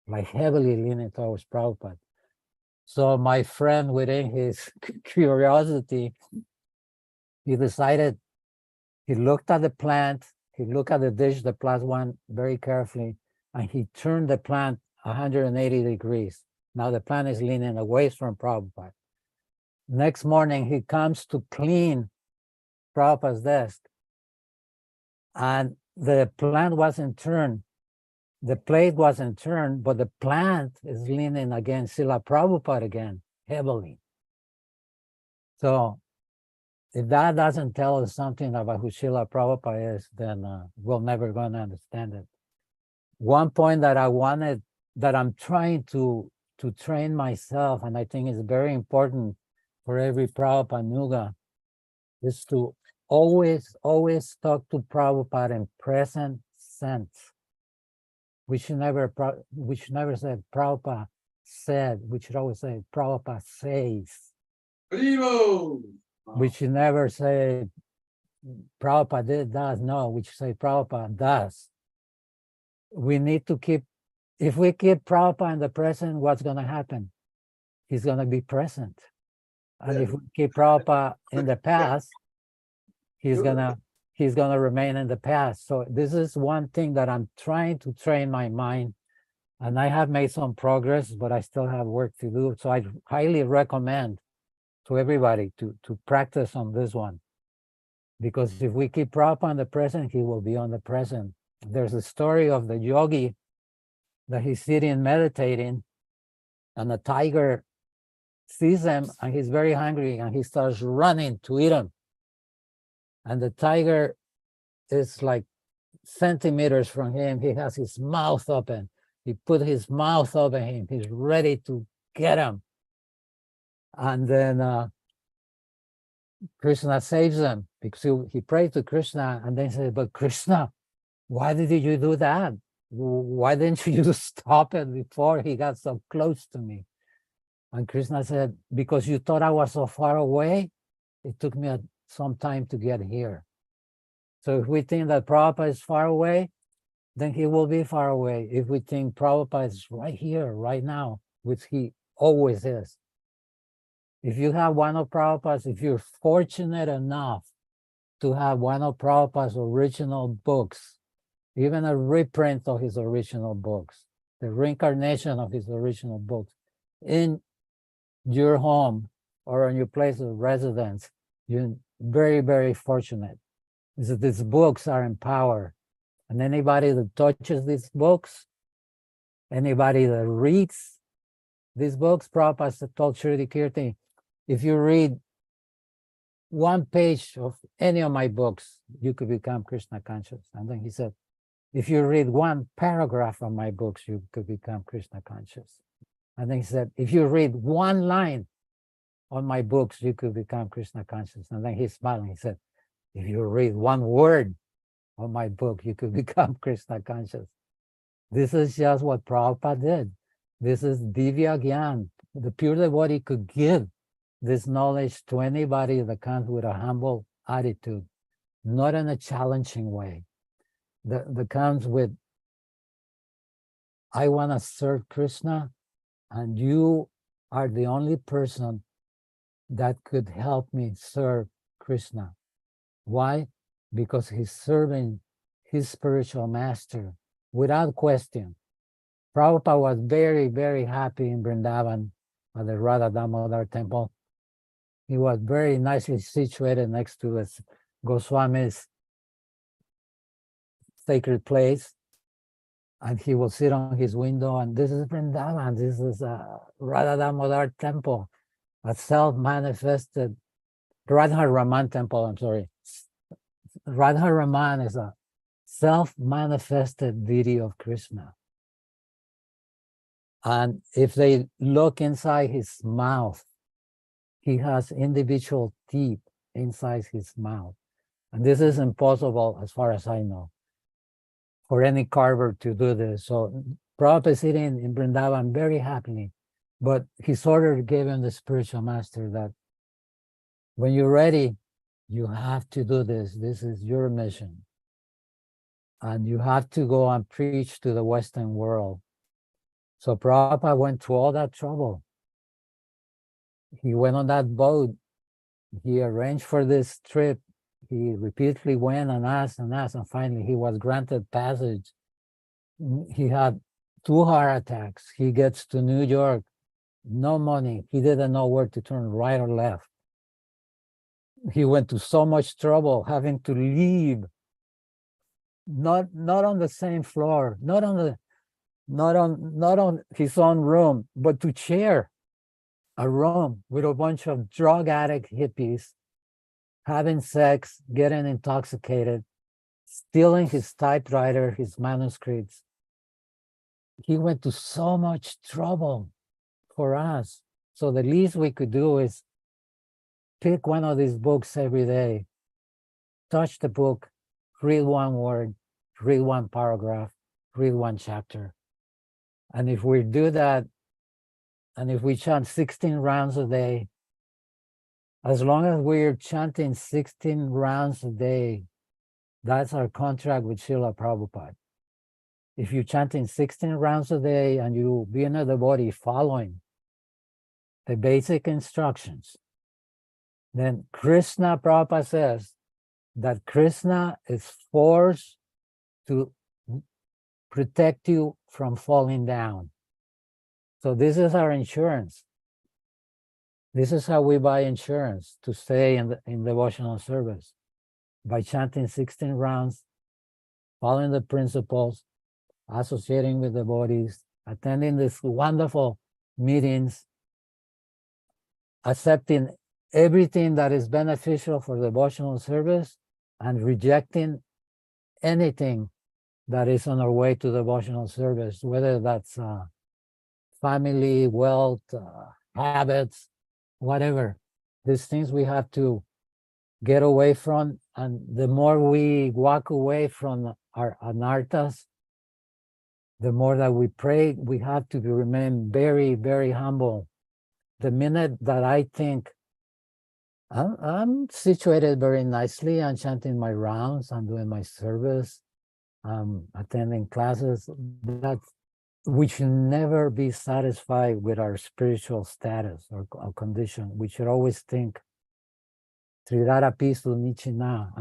like heavily leaning towards Prabhupada. So my friend, within his curiosity, he decided, he looked at the plant, he looked at the dish, the plus one, very carefully, and he turned the plant 180 degrees. Now the plant is leaning away from Prabhupada. Next morning, he comes to clean Prabhupada's desk, and the plant wasn't turned. The plate wasn't turned, but the plant is leaning against Srila Prabhupada again, heavily. So if that doesn't tell us something about who Srila Prabhupada is, then we're never going to understand it. One point that I'm trying to train myself, and I think is very important for every Prabhupada is to always talk to Prabhupada in present sense. We should never say Prabhupada said. We should always say Prabhupada says. We should never say Prabhupada does. No, we should say Prabhupada does. We need to keep, if we keep Prabhupada in the present, what's going to happen? He's going to be present. And if we keep Prabhupada in the past, he's gonna remain in the past. So this is one thing that I'm trying to train my mind, and I have made some progress, but I still have work to do. So I highly recommend to everybody to practice on this one, because if we keep Prabhupada in the present, he will be on the present. There's a story of the yogi that he's sitting meditating, and a tiger sees him, and he's very hungry, and he starts running to eat him. And the tiger is like centimeters from him. He has his mouth open. He put his mouth over him. He's ready to get him. And then Krishna saves him, because he prayed to Krishna, and then he said, but Krishna, why did you do that? Why didn't you just stop it before he got so close to me? And Krishna said, because you thought I was so far away, it took me some time to get here. So if we think that Prabhupada is far away, then he will be far away. If we think Prabhupada is right here, right now, which he always is. If you have one of Prabhupada's, if you're fortunate enough to have one of Prabhupada's original books, even a reprint of his original books, the reincarnation of his original books, in your home or on your place of residence, you're very, very fortunate. These books are in power. And anybody that touches these books, anybody that reads these books, Prabhupada told Shruti Kirti, if you read one page of any of my books, you could become Krishna conscious. And then he said, if you read one paragraph of my books, you could become Krishna conscious. And then he said, if you read one line on my books, you could become Krishna conscious. And then he smiled and he said, if you read one word on my book, you could become Krishna conscious. This is just what Prabhupada did. This is Divya Gyan. The pure devotee could give this knowledge to anybody that comes with a humble attitude, not in a challenging way. that comes with, I want to serve Krishna, and you are the only person that could help me serve Krishna. Why? Because he's serving his spiritual master without question. Prabhupada was very, very happy in Vrindavan at the Radha Damodar temple. He was very nicely situated next to the Goswami's sacred place. And he will sit on his window, and this is Vrindavan, this is Radha Damodar temple, a self-manifested Radha Raman temple, I'm sorry. Radha Raman is a self-manifested deity of Krishna. And if they look inside his mouth, he has individual teeth inside his mouth. And this is impossible, as far as I know, for any carver to do this. So Prabhupada is sitting in Vrindavan very happily, but his order gave him the spiritual master that when you're ready, you have to do this. This is your mission. And you have to go and preach to the Western world. So Prabhupada went through all that trouble. He went on that boat. He arranged for this trip. He repeatedly went and asked, and finally he was granted passage. He had 2 heart attacks. He gets to New York, no money. He didn't know where to turn, right or left. He went to so much trouble having to leave, not on the same floor, not on his own room, but to share a room with a bunch of drug addict hippies, having sex, getting intoxicated, stealing his typewriter, his manuscripts. He went to so much trouble for us. So the least we could do is pick one of these books every day, touch the book, read one word, read one paragraph, read one chapter. And if we do that, and if we chant 16 rounds a day, as long as we're chanting 16 rounds a day, that's our contract with Srila Prabhupada. If you're chanting 16 rounds a day and you be in the body following the basic instructions, then Krishna, Prabhupada says that Krishna is forced to protect you from falling down. So this is our insurance. This is how we buy insurance to stay in devotional service, by chanting 16 rounds, following the principles, associating with the devotees, attending these wonderful meetings, accepting everything that is beneficial for devotional service, and rejecting anything that is on our way to devotional service, whether that's family, wealth, habits, whatever. These things we have to get away from, and the more we walk away from our anarthas, the more that we pray. We have to remain very, very humble. The minute that I think I'm situated very nicely, I'm chanting my rounds, I'm doing my service, I'm attending classes, that we should never be satisfied with our spiritual status or condition. We should always think, Tridara Pisu Nichina,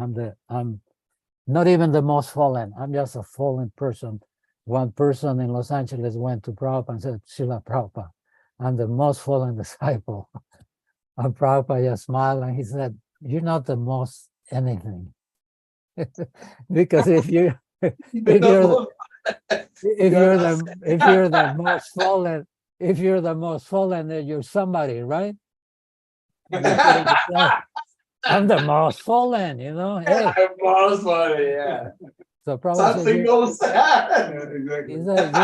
I'm not even the most fallen, I'm just a fallen person. One person in Los Angeles went to Prabhupada and said, Srila Prabhupada, I'm the most fallen disciple. And Prabhupada just smiled and he said, you're not the most anything. Because if you're the most fallen, if you're the most fallen, then you're somebody, right? I'm the most fallen, you know. Hey. Most fallen, yeah. So Prabhupada Something goes sad. He said,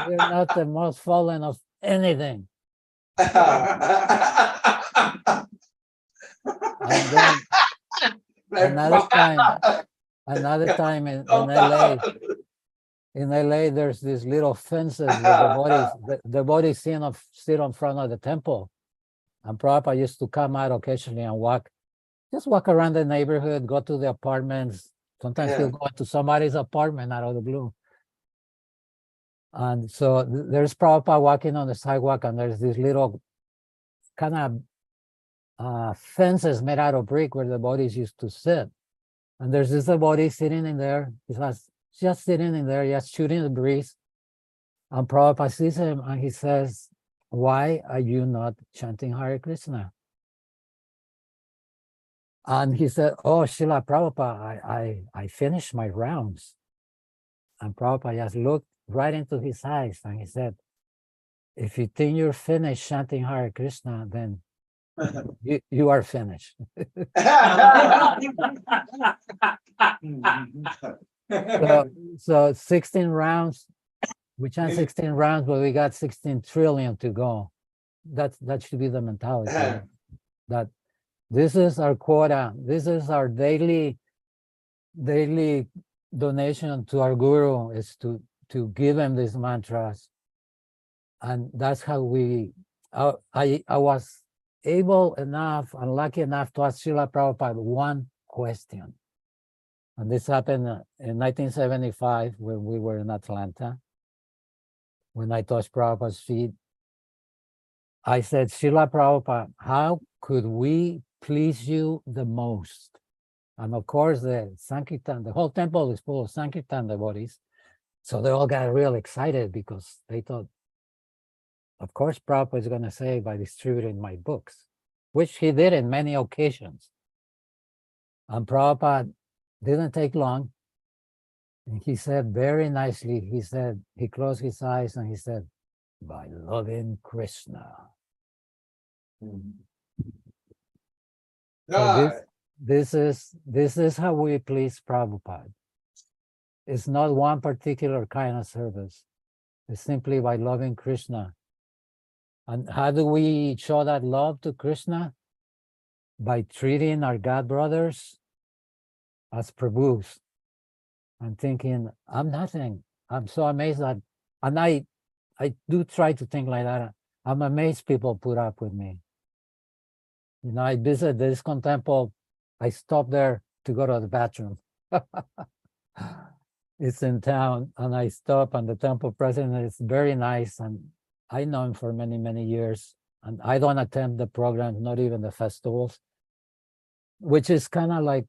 you're not the most fallen of anything. And then another time in LA, there's these little fences where the bodies sit in front of the temple. And Prabhupada used to come out occasionally and just walk around the neighborhood, go to the apartments, Sometimes Yeah. he'll go into somebody's apartment out of the blue. And so there's Prabhupada walking on the sidewalk, and there's this little kind of fences made out of brick where the bodies used to sit. And there's this body sitting in there. He's just sitting in there, just shooting the breeze. And Prabhupada sees him and he says, "Why are you not chanting Hare Krishna?" And he said, "Oh, Srila Prabhupada, I finished my rounds." And Prabhupada just looked right into his eyes and he said, "If you think you're finished chanting Hare Krishna, then you are finished." So 16 rounds, we chant 16 rounds, but we got 16 trillion to go. That should be the mentality. That this is our quota. This is our daily donation to our guru, is to give him these mantras. And that's how I was able enough and lucky enough to ask Srila Prabhupada one question. And this happened in 1975 when we were in Atlanta. When I touched Prabhupada's feet, I said, "Srila Prabhupada, how could we please you the most?" And of course, the Sankirtan, the whole temple is full of Sankirtan devotees. So they all got real excited because they thought, of course, Prabhupada is going to say by distributing my books, which he did in many occasions. And Prabhupada didn't take long. And he said very nicely, he closed his eyes and he said, "By loving Krishna." So this is how we please Prabhupada. It's not one particular kind of service. It's simply by loving Krishna. And how do we show that love to Krishna? By treating our God brothers as Prabhus and thinking, I'm nothing. I'm so amazed that, and I do try to think like that. I'm amazed people put up with me. You know, I visit the ISKCON temple. I stop there to go to the bathroom. It's in town, and I stop, and the temple president is very nice, and I know him for many, many years, and I don't attend the programs, not even the festivals, which is kind of like,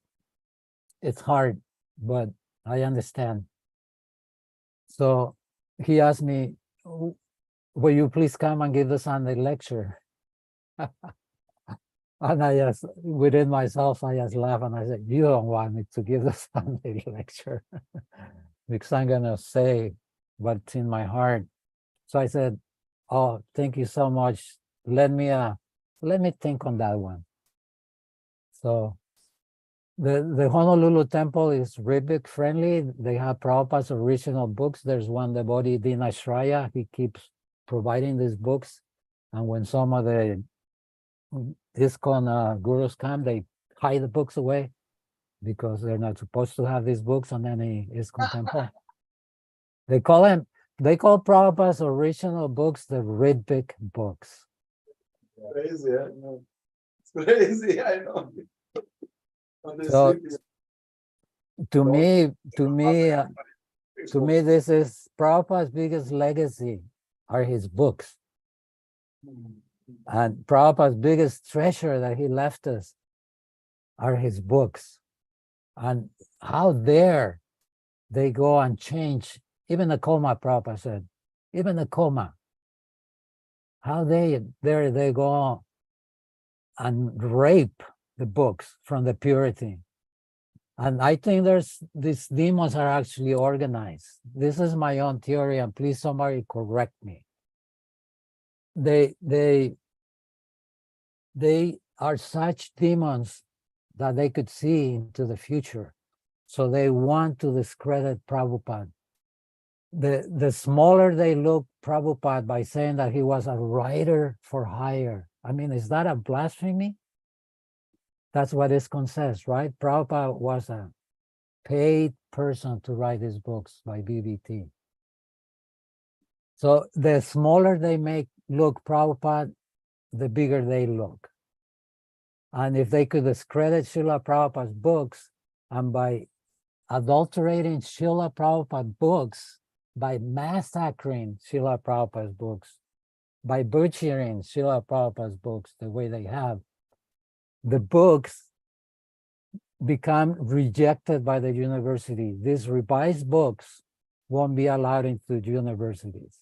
it's hard, but I understand. So he asked me, "Will you please come and give the Sunday lecture?" And I just, within myself, I just laugh and I said, "You don't want me to give the Sunday lecture," because I'm gonna say what's in my heart. So I said, "Oh, thank you so much. Let me think on that one." So the Honolulu temple is Riddick friendly. They have Prabhupada's original books. There's one devotee, Jnanaspriya. He keeps providing these books. And when some of the ISKCON gurus come, they hide the books away because they're not supposed to have these books on any ISKCON temple. They call Prabhupada's original books the Riddick books. Crazy, I know. It's crazy, I know. So to me, this is Prabhupada's biggest legacy are his books. And Prabhupada's biggest treasure that he left us are his books. And how dare they go and change, even the coma, Prabhupada said, even the coma. How dare they go and rape the books from the purity. And I think these demons are actually organized. This is my own theory, and please somebody correct me. They are such demons that they could see into the future. So they want to discredit Prabhupada. The smaller they look Prabhupada by saying that he was a writer for hire. I mean, is that a blasphemy? That's what ISKCON says, right? Prabhupada was a paid person to write his books by BBT. So the smaller they make look Prabhupada, the bigger they look. And if they could discredit Srila Prabhupada's books, and by adulterating Srila Prabhupada books by massacring Srila Prabhupada's books, by butchering Srila Prabhupada's books the way they have. The books become rejected by the university. These revised books won't be allowed into universities.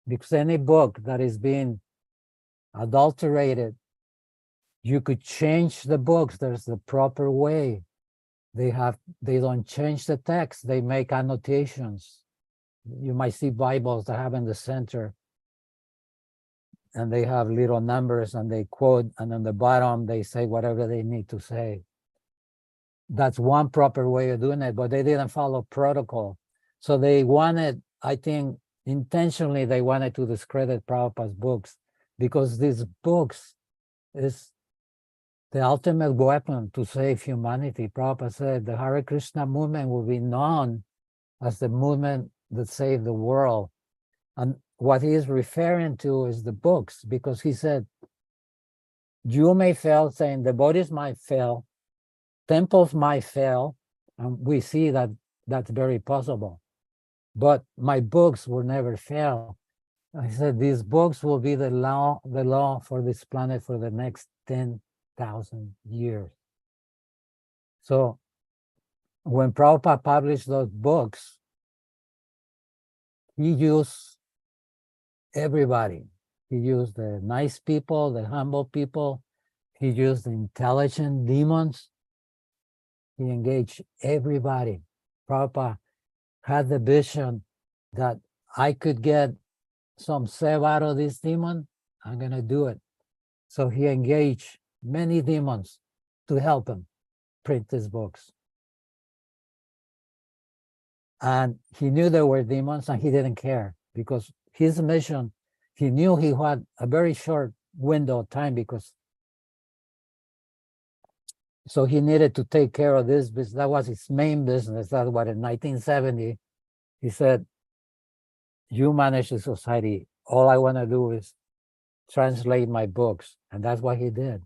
Because any book that is being adulterated, you could change the books. There's the proper way. They don't change the text, they make annotations. You might see Bibles that have in the center, and they have little numbers and they quote, and on the bottom they say whatever they need to say. That's one proper way of doing it, but they didn't follow protocol. So they wanted, I think intentionally, they wanted to discredit Prabhupada's books, because these books is the ultimate weapon to save humanity. Prabhupada said the Hare Krishna movement will be known as the movement that saved the world. And what he is referring to is the books, because he said, you may fail, saying the bodies might fail, temples might fail, and we see that that's very possible. But my books will never fail. I said, these books will be the law for this planet for the next 10,000 years. So when Prabhupada published those books, he used everybody. He used the nice people, the humble people. He used the intelligent demons. He engaged everybody. Prabhupada had the vision that I could get some save out of this demon, I'm going to do it. So he engaged many demons to help him print these books. And he knew there were demons and he didn't care, because his mission, he knew he had a very short window of time, because so he needed to take care of this business. That was his main business. That's what in 1970, he said, you manage the society. All I want to do is translate my books. And that's what he did.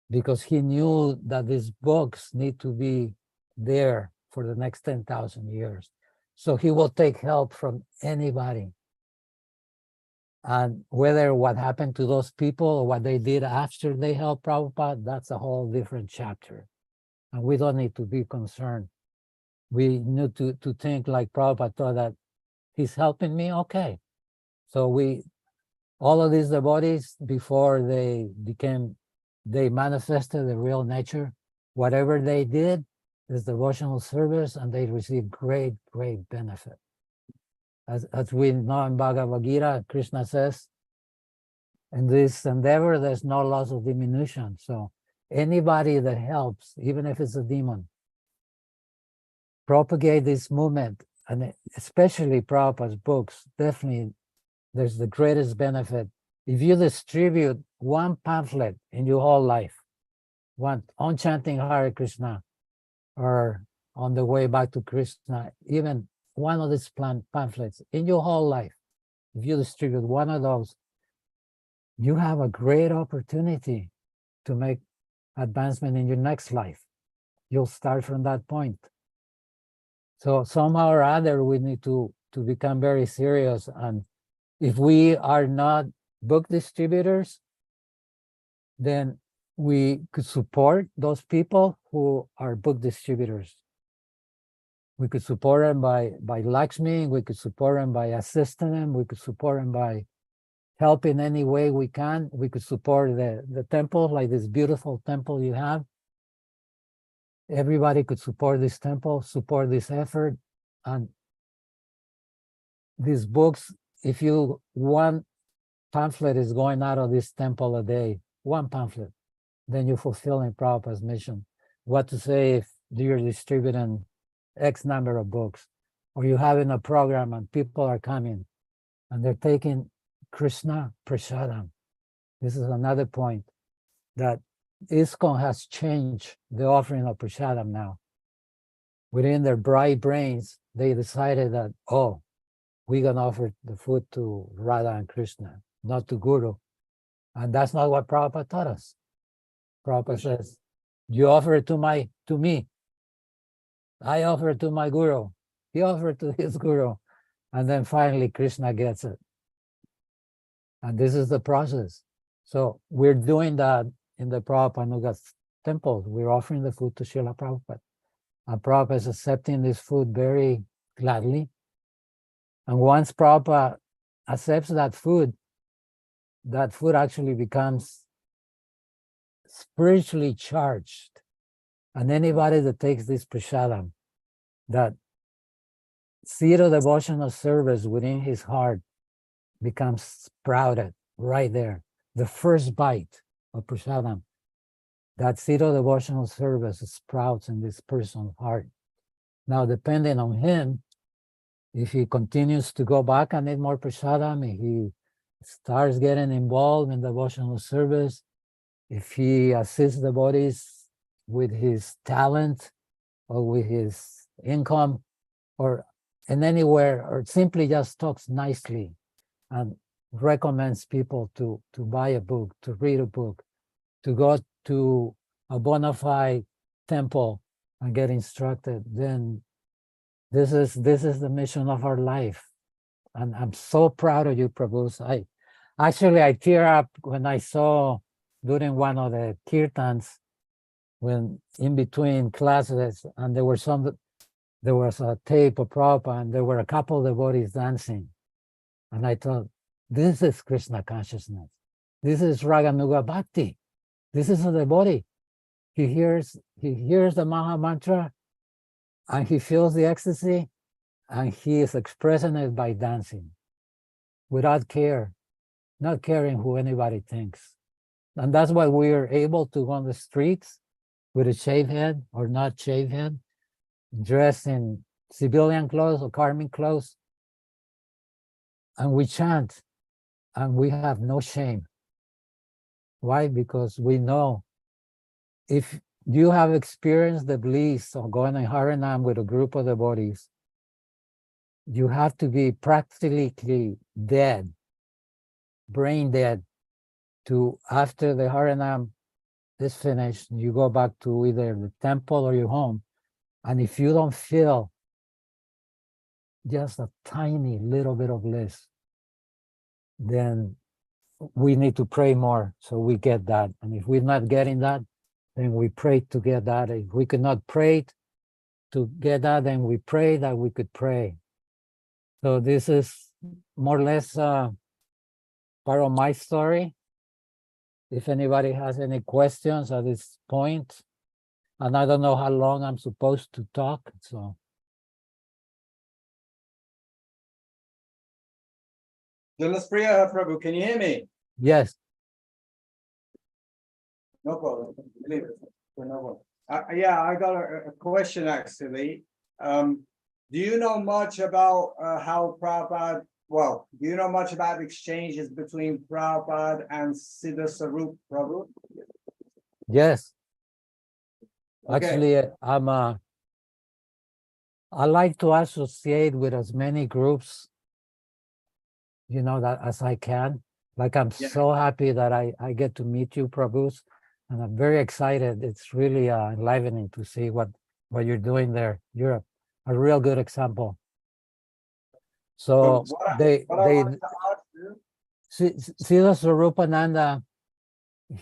Because he knew that these books need to be there for the next 10,000 years. So he will take help from anybody. And whether what happened to those people or what they did after they helped Prabhupada, that's a whole different chapter. And we don't need to be concerned. We need to think like Prabhupada thought, that he's helping me, okay. So all of these devotees, before they manifested the real nature, whatever they did is devotional service, and they received great, great benefit. As we know in Bhagavad Gita, Krishna says, in this endeavor, there's no loss of diminution. So anybody that helps, even if it's a demon, propagate this movement, and especially Prabhupada's books, definitely there's the greatest benefit. If you distribute one pamphlet in your whole life, one on chanting Hare Krishna, or on the way back to Krishna, even one of these pamphlets in your whole life, if you distribute one of those, you have a great opportunity to make advancement in your next life. You'll start from that point. So somehow or other, we need to become very serious. And if we are not book distributors, then we could support those people who are book distributors. We could support them by Lakshmi, we could support them by assisting them, we could support them by helping any way we can. We could support the temple, like this beautiful temple you have. Everybody could support this temple, support this effort. And these books, if one pamphlet is going out of this temple a day, one pamphlet, then you're fulfilling Prabhupada's mission. What to say if you're distributing X number of books, or you're having a program and people are coming and they're taking Krishna Prasadam. This is another point, that ISKCON has changed the offering of Prasadam now. Within their bright brains, they decided that, oh, we're going to offer the food to Radha and Krishna, not to Guru. And that's not what Prabhupada taught us. Prabhupada says, you offer it to me. I offer to my guru. He offered to his guru. And then finally Krishna gets it. And this is the process. So we're doing that in the Prabhupada temple. We're offering the food to Srila Prabhupada. And Prabhupada is accepting this food very gladly. And once Prabhupada accepts that food actually becomes spiritually charged. And anybody that takes this prasadam, that seed of devotional service within his heart becomes sprouted right there. The first bite of prasadam, that seed of devotional service sprouts in this person's heart. Now, depending on him, if he continues to go back and eat more prasadam, if he starts getting involved in devotional service, if he assists the devotees with his talent or with his income or in anywhere, or simply just talks nicely and recommends people to buy a book, to read a book, to go to a bona fide temple and get instructed, then this is the mission of our life. And I'm so proud of you, Prabhu. I tear up when I saw during one of the kirtans, when in between classes, and there was a tape of Prabhupada, and there were a couple of devotees dancing. And I thought, this is Krishna consciousness. This is Raganuga Bhakti. This is a devotee. He hears the Maha Mantra, and he feels the ecstasy, and he is expressing it by dancing, without care, not caring who anybody thinks. And that's why we are able to go on the streets with a shaved head or not shaved head, dressed in civilian clothes or army clothes, and we chant, and we have no shame. Why? Because we know if you have experienced the bliss of going in Harinam with a group of devotees, you have to be practically dead, brain dead, to after the Harinam is finished, you go back to either the temple or your home. And if you don't feel just a tiny little bit of bliss, then we need to pray more so we get that. And if we're not getting that, then we pray to get that. If we could not pray to get that, then we pray that we could pray. So this is more or less part of my story. If anybody has any questions at this point, and I don't know how long I'm supposed to talk, so. Jnanaspriya, Prabhu, can you hear me? Yes. No problem. Leave it. No problem. Yeah, I got a question actually. Do you know much about how Prabhupada, well, do you know much about exchanges between Prabhupada and Siddha Sarup Prabhu? Yes. Okay. Actually, I like to associate with as many groups, that as I can. Like I'm so happy that I get to meet you, Prabhu, and I'm very excited. It's really enlivening to see what you're doing there. You're a real good example. So what I wanted to ask you, Siddha Swarupananda,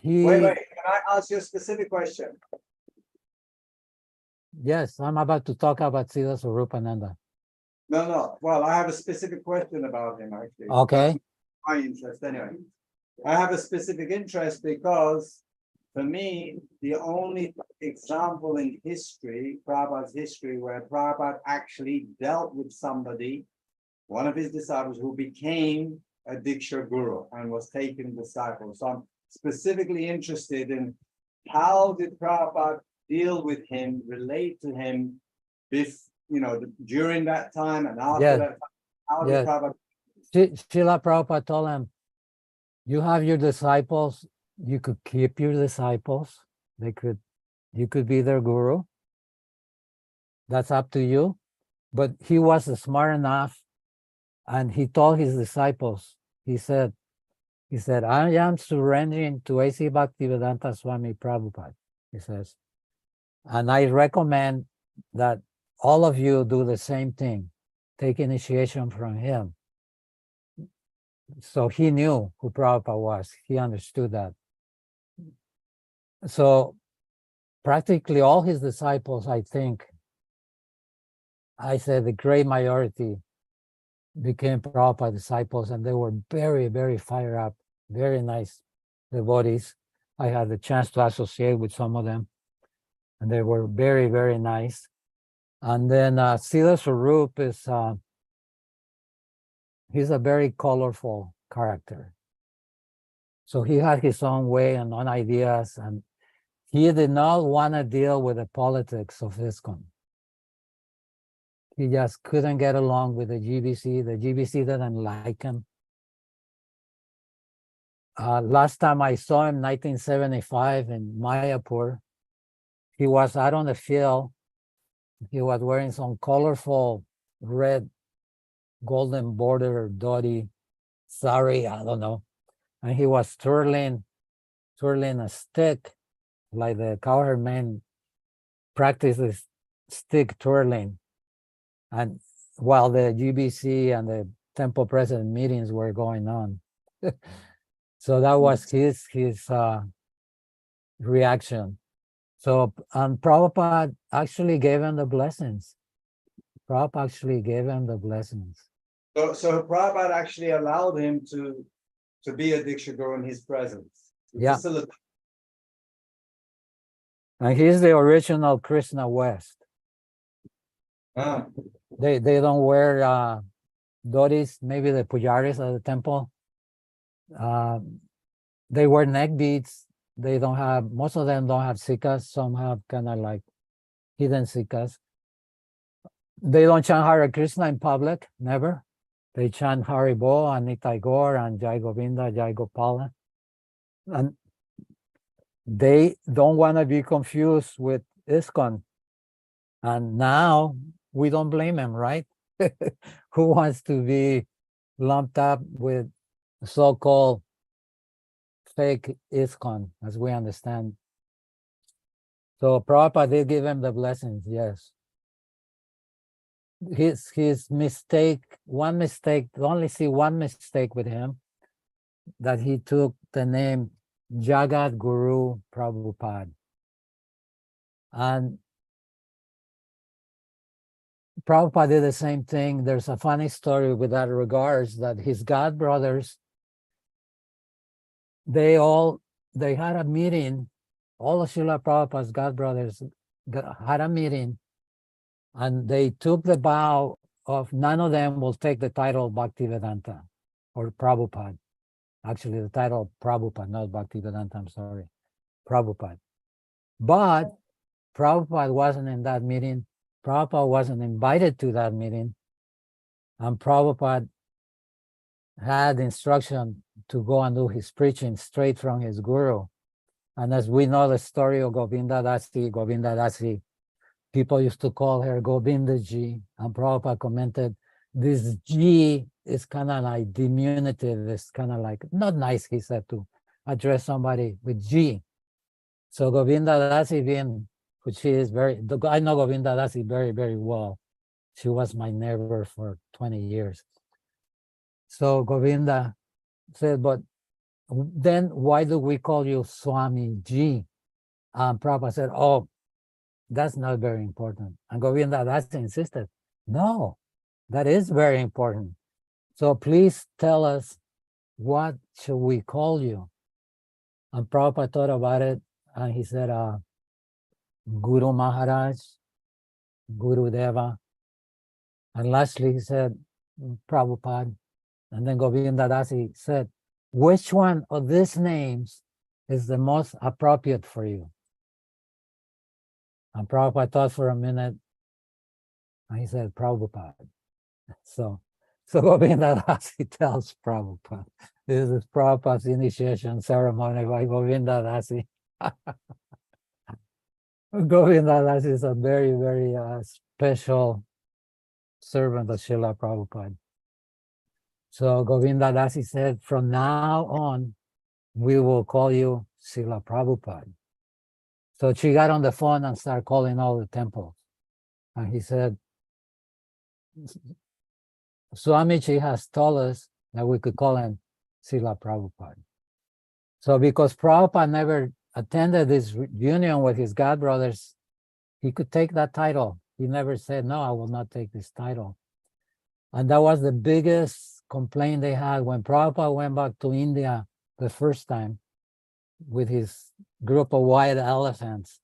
wait, can I ask you a specific question? Yes, I'm about to talk about Siddha Swarupananda. No. Well, I have a specific question about him actually. Okay. That's my interest anyway. I have a specific interest because for me, the only example in history, Prabhupada's history, where Prabhupada actually dealt with somebody, one of his disciples who became a Diksha Guru and was taken disciple. So I'm specifically interested in how did Prabhupada deal with him, relate to him, during that time and after that time? How did Prabhupada? Srila Prabhupada told him, you have your disciples, you could keep your disciples, you could be their guru. That's up to you. But he was smart enough, and he told his disciples, he said, I am surrendering to A.C. Bhaktivedanta Swami Prabhupada, he says. And I recommend that all of you do the same thing, take initiation from him. So he knew who Prabhupada was. He understood that. So practically all his disciples, I think, I said the great majority became Prabhupada disciples, and they were very, very fired up, very nice devotees. I had the chance to associate with some of them, and they were very, very nice. And then Sila Swarup is, he's a very colorful character. So he had his own way and own ideas, and he did not want to deal with the politics of ISKCON. He just couldn't get along with the GBC. The GBC didn't like him. Last time I saw him, 1975 in Mayapur, he was out on the field. He was wearing some colorful red golden border dhoti sari, I don't know. And he was twirling a stick, like the cowherd men practices stick twirling. And while the GBC and the temple president meetings were going on. So that was his reaction. So, and Prabhupada actually gave him the blessings. Prabhupada actually gave him the blessings. So Prabhupada actually allowed him to be a Diksha Guru in his presence. Yeah. And he's the original Krishna West. Ah. They don't wear dhotis, maybe the pujaris at the temple. They wear neck beads. They don't have, most of them don't have sikas. Some have kind of like hidden sikas. They don't chant Hare Krishna in public, never. They chant Haribo and Nitai Gaur and Jai Govinda, Jai Gopala. And they don't want to be confused with ISKCON. And now we don't blame him, right? Who wants to be lumped up with so-called fake ISKCON, as we understand? So Prabhupada did give him the blessings, yes. His mistake, one mistake, only see one mistake with him, that he took the name Jagat Guru Prabhupada. And Prabhupada did the same thing. There's a funny story with that regards, that his god brothers, they had a meeting. All of Srila Prabhupada's god brothers had a meeting, and they took the vow of none of them will take the title Bhaktivedanta or Prabhupada. Actually, the title Prabhupada, not Bhaktivedanta, I'm sorry, Prabhupada. But Prabhupada wasn't in that meeting. Prabhupada wasn't invited to that meeting. And Prabhupada had instruction to go and do his preaching straight from his guru. And as we know the story of Govinda Dasi, people used to call her Govinda Ji. And Prabhupada commented, this Ji is kind of like diminutive. It's kind of like, not nice, he said, to address somebody with Ji. So Govinda Dasi being, which she is I know Govinda Dasi very, very well. She was my neighbor for 20 years. So Govinda said, but then why do we call you Swami Ji? And Prabhupada said, oh, that's not very important. And Govinda Dasi insisted, no, that is very important. So please tell us, what should we call you? And Prabhupada thought about it, and he said, Guru Maharaj, Guru Deva. And lastly, he said, Prabhupada. And then Govinda Dasi said, which one of these names is the most appropriate for you? And Prabhupada thought for a minute, and he said, Prabhupada. So Govinda Dasi tells Prabhupada, this is Prabhupada's initiation ceremony by Govinda Dasi. Govinda Dasi is a very, very special servant of Srila Prabhupada. So Govinda Dasi said, from now on, we will call you Srila Prabhupada. So she got on the phone and started calling all the temples. And he said, Swamiji has told us that we could call him Srila Prabhupada. So because Prabhupada never attended this reunion with his god brothers, he could take that title. He never said, no, I will not take this title. And that was the biggest complaint they had when Prabhupada went back to India the first time with his group of white elephants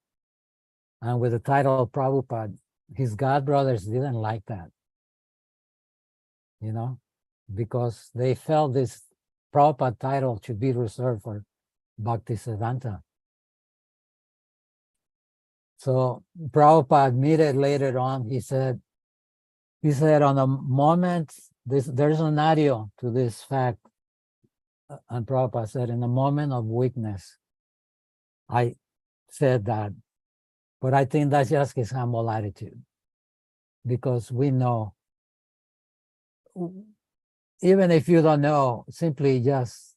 and with the title of Prabhupada. His god brothers didn't like that, you know, because they felt this Prabhupada title should be reserved for Bhaktisiddhanta. So Prabhupada admitted later on, he said on a moment, there's an audio to this fact. And Prabhupada said, in a moment of weakness, I said that, but I think that's just his humble attitude. Because we know, even if you don't know, simply just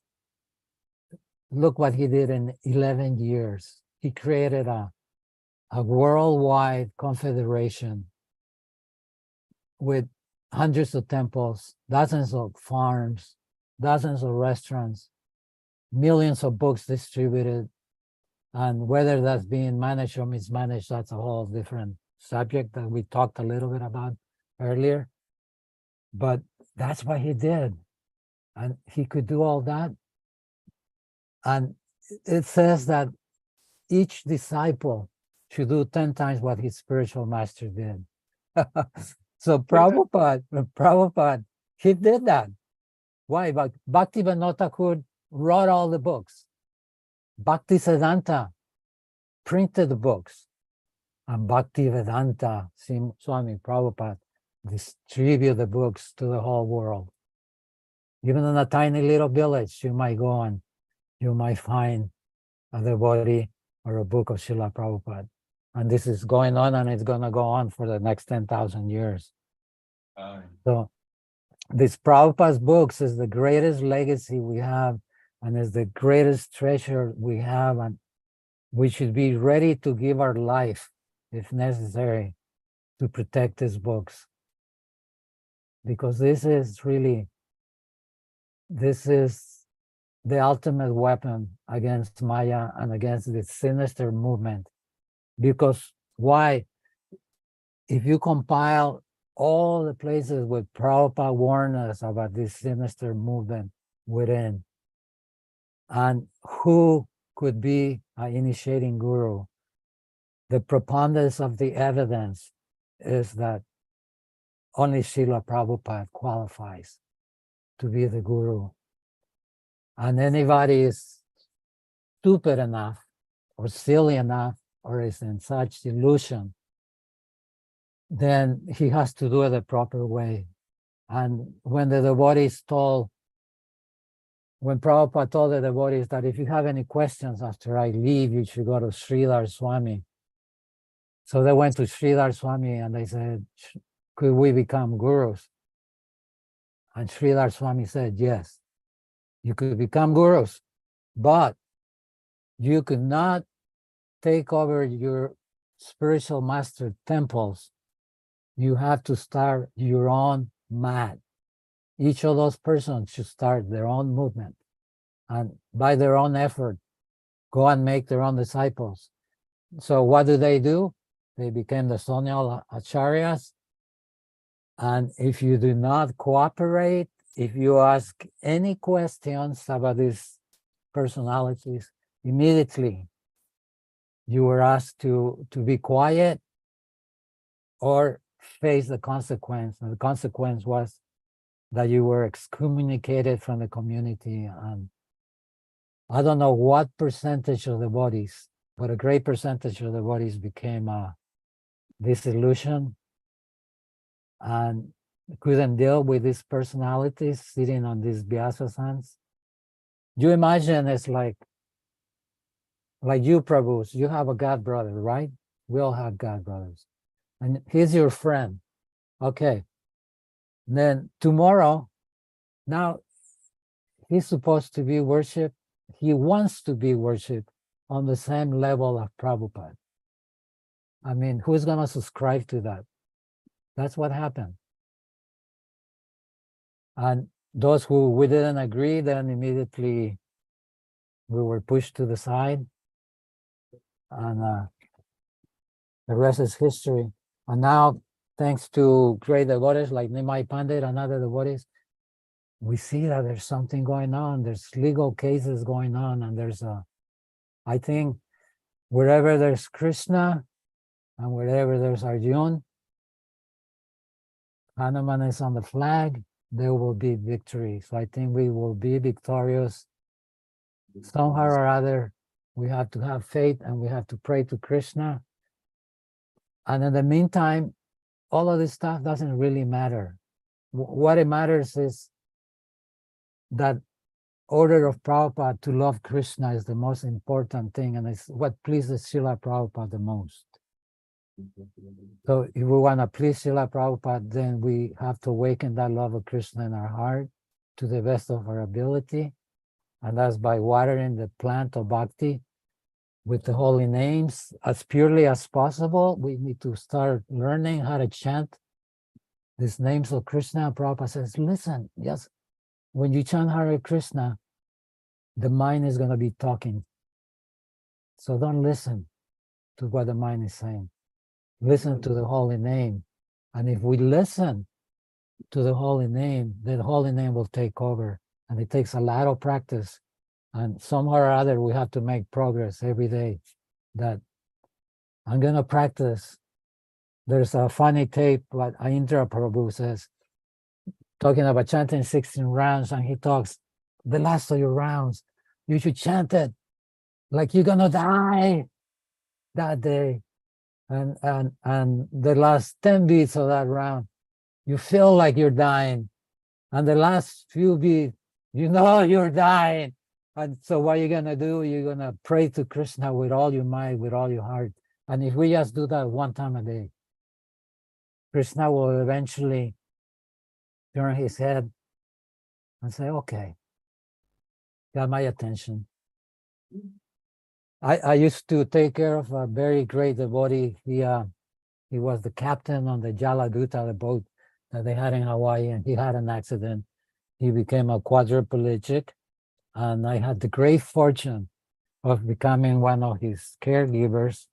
look what he did in 11 years. He created a worldwide confederation with hundreds of temples, dozens of farms, dozens of restaurants, millions of books distributed. And whether that's being managed or mismanaged, that's a whole different subject that we talked a little bit about earlier. But that's what he did. And he could do all that. And it says that each disciple should do 10 times what his spiritual master did. So Prabhupada, he did that. Why? But Bhaktivinoda Thakur wrote all the books. Bhaktisiddhanta printed the books. And Bhaktivedanta, Swami Prabhupada, distributed the books to the whole world. Even in a tiny little village, you might go and you might find a devotee or a book of Srila Prabhupada. And this is going on, and it's going to go on for the next 10,000 years. So this Prabhupada's books is the greatest legacy we have, and is the greatest treasure we have, and we should be ready to give our life, if necessary, to protect these books. Because this is the ultimate weapon against Maya and against this sinister movement. Because why? If you compile all the places where Prabhupada warned us about this sinister movement within, and who could be an initiating guru, the preponderance of the evidence is that only Srila Prabhupada qualifies to be the guru. And anybody is stupid enough or silly enough or is in such delusion, then he has to do it the proper way. And when the devotees when Prabhupada told the devotees that if you have any questions after I leave, you should go to Sridhar Swami. So they went to Sridhar Swami and they said, could we become gurus? And Sridhar Swami said, yes, you could become gurus, but you could not take over your spiritual master temples. You have to start your own mat. Each of those persons should start their own movement and by their own effort, go and make their own disciples. So what do? They became the Sonyal Acharyas. And if you do not cooperate, if you ask any questions about these personalities, immediately you were asked to be quiet or face the consequence. And the consequence was that you were excommunicated from the community. And I don't know what percentage of the bodies, but a great percentage of the bodies became disillusioned and couldn't deal with these personalities sitting on these Vyasasanas. You imagine it's like you, Prabhus, you have a god brother, right? We all have god brothers. And he's your friend. Okay. And then tomorrow, now he's supposed to be worshipped. He wants to be worshipped on the same level of Prabhupada. I mean, who's going to subscribe to that? That's what happened. And those who we didn't agree, then immediately we were pushed to the side. And the rest is history. And now, thanks to great devotees like Nimai Pandit and other devotees, we see that there's something going on. There's legal cases going on. And there's I think wherever there's Krishna and wherever there's Arjuna, Hanuman is on the flag, there will be victory. So I think we will be victorious somehow or other. We have to have faith and we have to pray to Krishna. And in the meantime, all of this stuff doesn't really matter. What it matters is that order of Prabhupada to love Krishna is the most important thing, and it's what pleases Srila Prabhupada the most. So if we want to please Srila Prabhupada, then we have to awaken that love of Krishna in our heart to the best of our ability, and that's by watering the plant of bhakti with the holy names as purely as possible. We need to start learning how to chant these names of Krishna. Prabhupada says, listen, just when you chant Hare Krishna, the mind is going to be talking. So don't listen to what the mind is saying. Listen to the holy name. And if we listen to the holy name, then the holy name will take over. And it takes a lot of practice. And somehow or other, we have to make progress every day. That I'm going to practice. There's a funny tape, what Indra Prabhu says, talking about chanting 16 rounds, and he talks, the last of your rounds, you should chant it like you're going to die that day. And the last 10 beats of that round, you feel like you're dying. And the last few beats, you know you're dying. And so what you're going to do, you're going to pray to Krishna with all your mind, with all your heart. And if we just do that one time a day, Krishna will eventually turn his head and say, okay, got my attention. I used to take care of a very great devotee. He was the captain on the Jaladuta, the boat that they had in Hawaii, and he had an accident. He became a quadriplegic, and I had the great fortune of becoming one of his caregivers.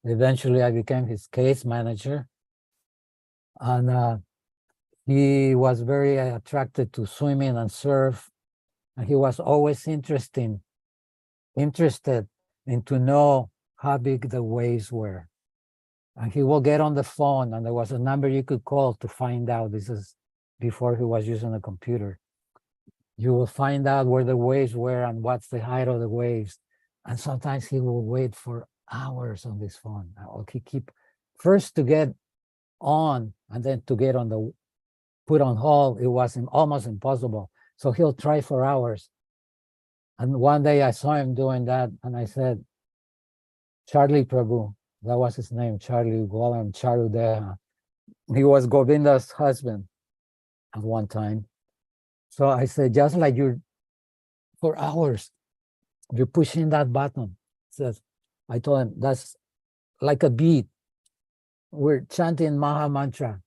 Eventually, I became his case manager, and he was very attracted to swimming and surf, and he was always interested in to know how big the waves were. And he will get on the phone, and there was a number you could call to find out. This is before he was using a computer. You will find out where the waves were and what's the height of the waves. And sometimes he will wait for hours on this phone. He keep first to get on, and then to get on the put on hold. It was almost impossible. So he'll try for hours. And one day I saw him doing that, and I said, Charlie Prabhu, that was his name, Charlie Golam Charudeha. He was Govinda's husband at one time. So I said, just like you're, for hours, you're pushing that button. Says, I told him, that's like a beat. We're chanting Maha Mantra.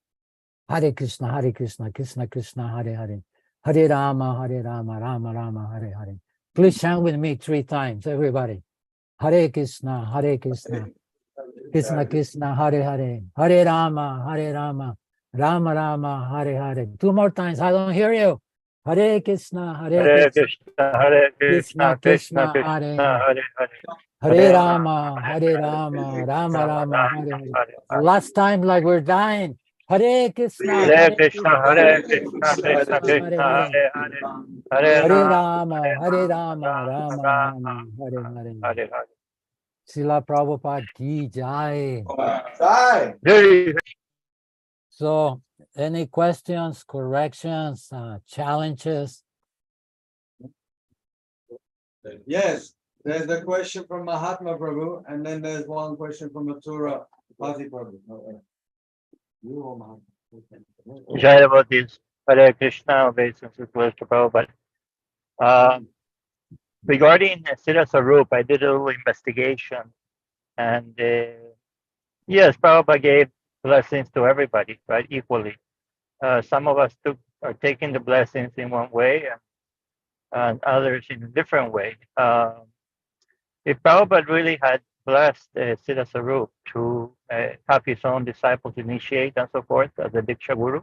Hare Krishna, Krishna Krishna, Hare Hare. Hare Rama, Rama Rama, Hare Hare. Please chant with me 3 times, everybody. Hare Krishna, Krishna Krishna, Hare Hare. Hare Rama, Rama Rama, Hare Hare. 2 more times, I don't hear you. Hare Krishna, Krishna Krishna, Hare Hare. Hare Rama, Rama Rama, Hare Hare. Last time, like we're dying. Hare Krishna, Krishna, Krishna Krishna, Hare Rama, Rama Rama, Hare Hare. Hare. Srila Prabhupada ki jai. Right. So, any questions, corrections, challenges? Yes, there's the question from Mahatma Prabhu, and then there's one question from Mathura Pati Prabhu. You or Mahatma? Jai about this. Hare Krishna, obeisance to Prabhupada. Regarding Siddha Sarup, I did a little investigation, and yes, Prabhupada gave blessings to everybody, right, equally. Some of us are taking the blessings in one way, and others in a different way. If Prabhupada really had blessed Siddha Sarup to have his own disciples initiate and so forth as a Diksha Guru,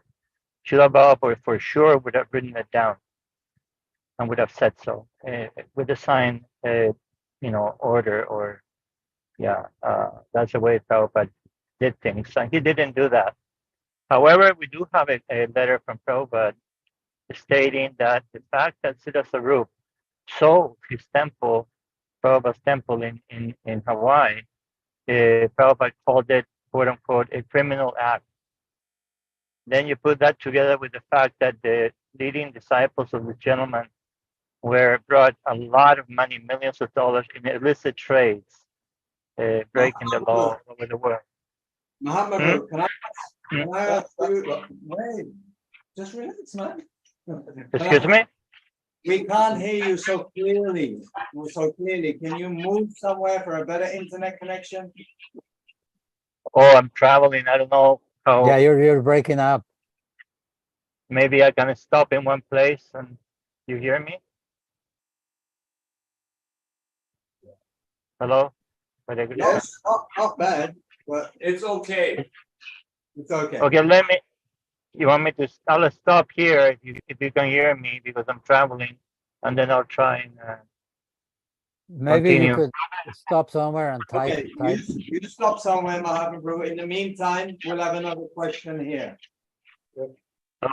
Srila Prabhupada for sure would have written it down and would have said so with the sign, order, or that's the way Prabhupada did things. And he didn't do that. However, we do have a letter from Prabhupada stating that the fact that Siddha Sarup sold his temple, Prabhupada's temple in Hawaii, Prabhupada called it, quote unquote, a criminal act. Then you put that together with the fact that the leading disciples of the gentleman brought a lot of money, millions of dollars in illicit trades, breaking the law over the world. Mahatma, can I ask you? Wait, just relax, man. Excuse me? We can't hear you so clearly. Can you move somewhere for a better internet connection? Oh, I'm traveling. I don't know how. Yeah, you're breaking up. Maybe I can stop in one place and you hear me? Hello? Yes, not bad, but It's okay. it's okay. Okay, you want me to, I'll stop here if you can hear me because I'm traveling, and then I'll try and Maybe continue. you could stop somewhere and type. Okay, you stop somewhere, Mahatma Prabhu. In the meantime, we'll have another question here.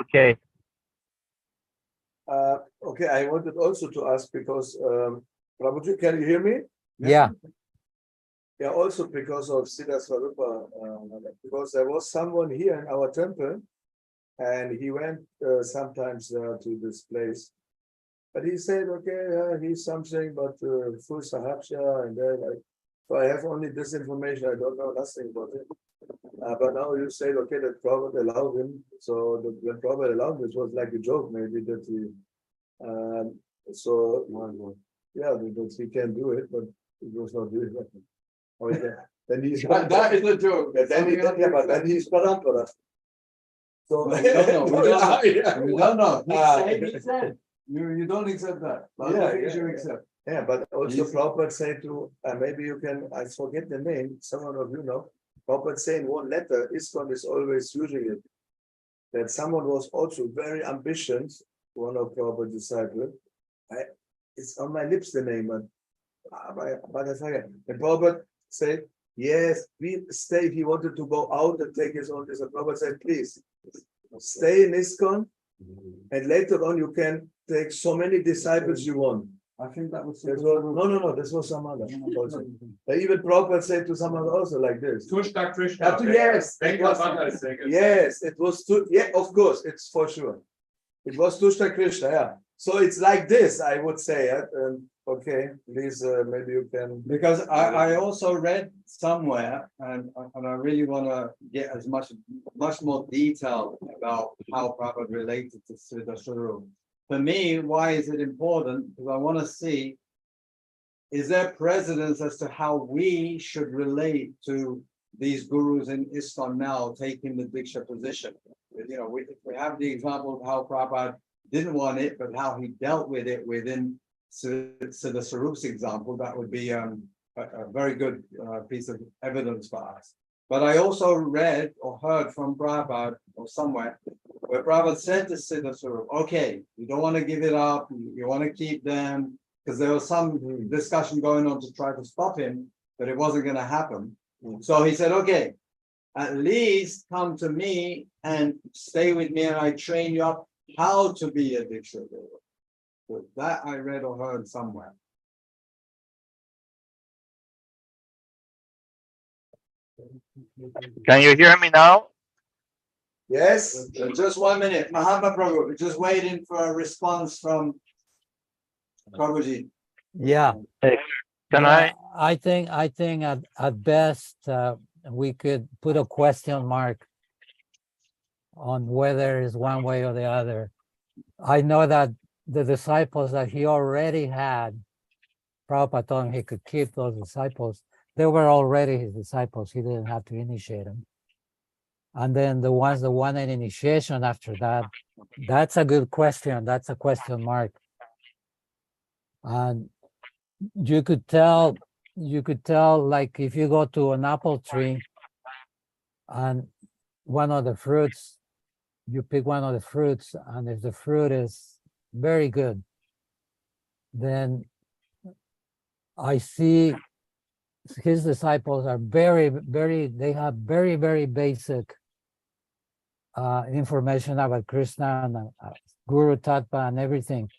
Okay. Okay, I wanted also to ask because Prabhuji, can you hear me? Yeah. Yeah, also because of Siddha Swarupa, because there was someone here in our temple, and he went sometimes to this place, but he said, okay, he's something, but full sahaja, and then so I have only this information. I don't know nothing about it. But now you said, okay, that Prabhupada allowed him. So when Prabhupada allowed him, it was like a joke, maybe that he. Yeah, that he can do it, but it was not doing it. Okay. Then he's That is a joke. but then he's parampara. So We don't know. We don't know. He Yeah. said. You don't accept that. But Yeah, I think yeah. you accept. Yeah, but also He's- Prabhupada said to, maybe you can, I forget the name, someone of you know, Prabhupada saying one letter, ISKCON is always using it. That someone was also very ambitious, one of Prabhupada's disciples. It's on my lips, the name, but I forget. And Prabhupada said, yes, we stay. He wanted to go out and take his own. So Prabhupada said, please, stay in ISKCON, and later on you can take so many disciples you want. I think that was. No, this was some other. Also. Even Prabhupada said to someone also like this. Tushta Krishna. Yes, Yes. it was of course, it's for sure. It was Tushta Krishna, yeah. So it's like this, I would say. Okay, please, maybe you can. Because I also read somewhere, and I really want to get as much more detail about how Prabhupada related to Siddha Sarup. For me, why is it important? Because I want to see, is there precedence as to how we should relate to these gurus in ISKCON now taking the Diksha position? You know, if we have the example of how Prabhupada didn't want it, but how he dealt with it within Siddha Sarup's example, that would be a very good piece of evidence for us. But I also read or heard from Prabhupada or somewhere where Prabhupada said to Siddha Sarup, okay, you don't want to give it up, you want to keep them, because there was some discussion going on to try to stop him, but it wasn't going to happen. So he said, okay, at least come to me and stay with me and I train you up how to be a Diksha Guru. So that I read or heard somewhere. Can you hear me now? Yes. Just 1 minute, Mahatma Prabhu, we're just waiting for a response from Prabhuji. Yeah. Can Yeah, I think at best we could put a question mark on whether it's one way or the other. I know that the disciples that he already had, Prabhupada told him he could keep those disciples. They were already his disciples. He didn't have to initiate them. And then the ones that wanted initiation after that, that's a good question. That's a question mark. And you could tell, like if you go to an apple tree and one of the fruits, you pick one of the fruits, and if the fruit is very good, then I see his disciples are they have very basic information about Krishna and Guru Tattva and everything,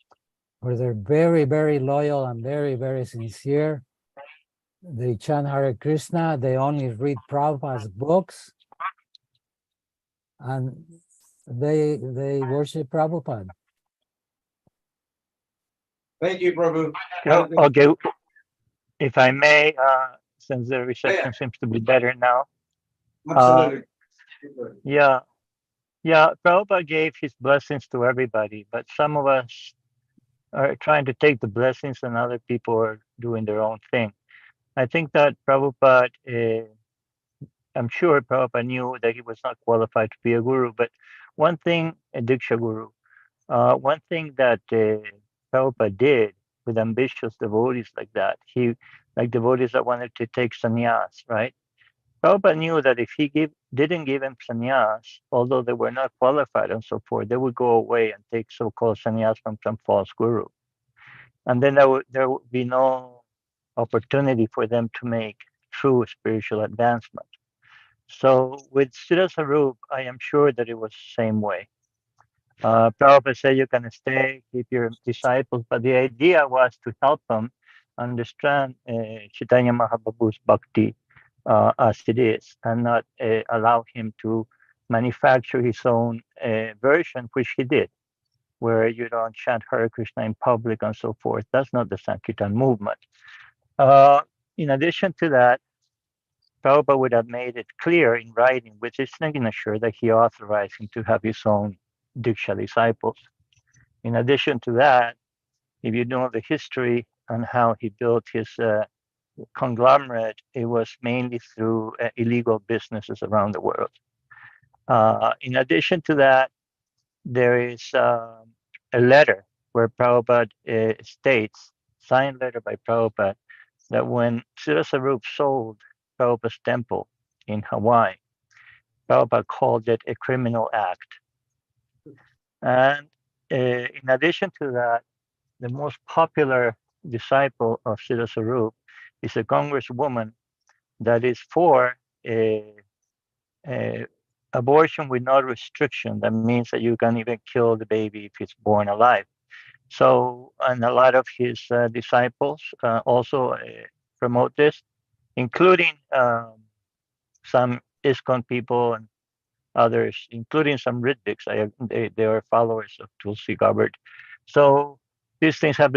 where they're very loyal and very sincere. They chant Hare Krishna, they only read Prabhupada's books, and they worship Prabhupada. Thank you, Prabhu. Yeah, okay, if I may, since the reception seems to be better now. Absolutely. Yeah, Prabhupada gave his blessings to everybody, but some of us are trying to take the blessings and other people are doing their own thing. I think that Prabhupada, I'm sure Prabhupada knew that he was not qualified to be a guru, but one thing, a Diksha guru, one thing that Prabhupada did with ambitious devotees like that, like devotees that wanted to take sannyas, right? Prabhupada knew that if he didn't give them sannyas, although they were not qualified and so forth, they would go away and take so-called sannyas from some false guru. And then there would be no opportunity for them to make true spiritual advancement. So with Siddha Sarup, I am sure that it was the same way. Prabhupada said you can stay, keep your disciples, but the idea was to help them understand Chaitanya Mahaprabhu's bhakti as it is, and not allow him to manufacture his own version, which he did, where you don't chant Hare Krishna in public and so forth. That's not the Sankirtan movement. In addition to that, Prabhupada would have made it clear in writing with his signature that he authorized him to have his own Diksha disciples. In addition to that, if you know the history and how he built his conglomerate, it was mainly through illegal businesses around the world. In addition to that, there is a letter where Prabhupada states, signed letter by Prabhupada, that when Siddha Sarup sold Prabhupada's temple in Hawaii, Prabhupada called it a criminal act. And in addition to that, the most popular disciple of Siddha Sarup is a congresswoman that is for abortion with no restriction. That means that you can even kill the baby if it's born alive. So, and a lot of his disciples also promote this, including some ISKCON people and others, including some Ritviks. They are followers of Tulsi Gabbard. So these things have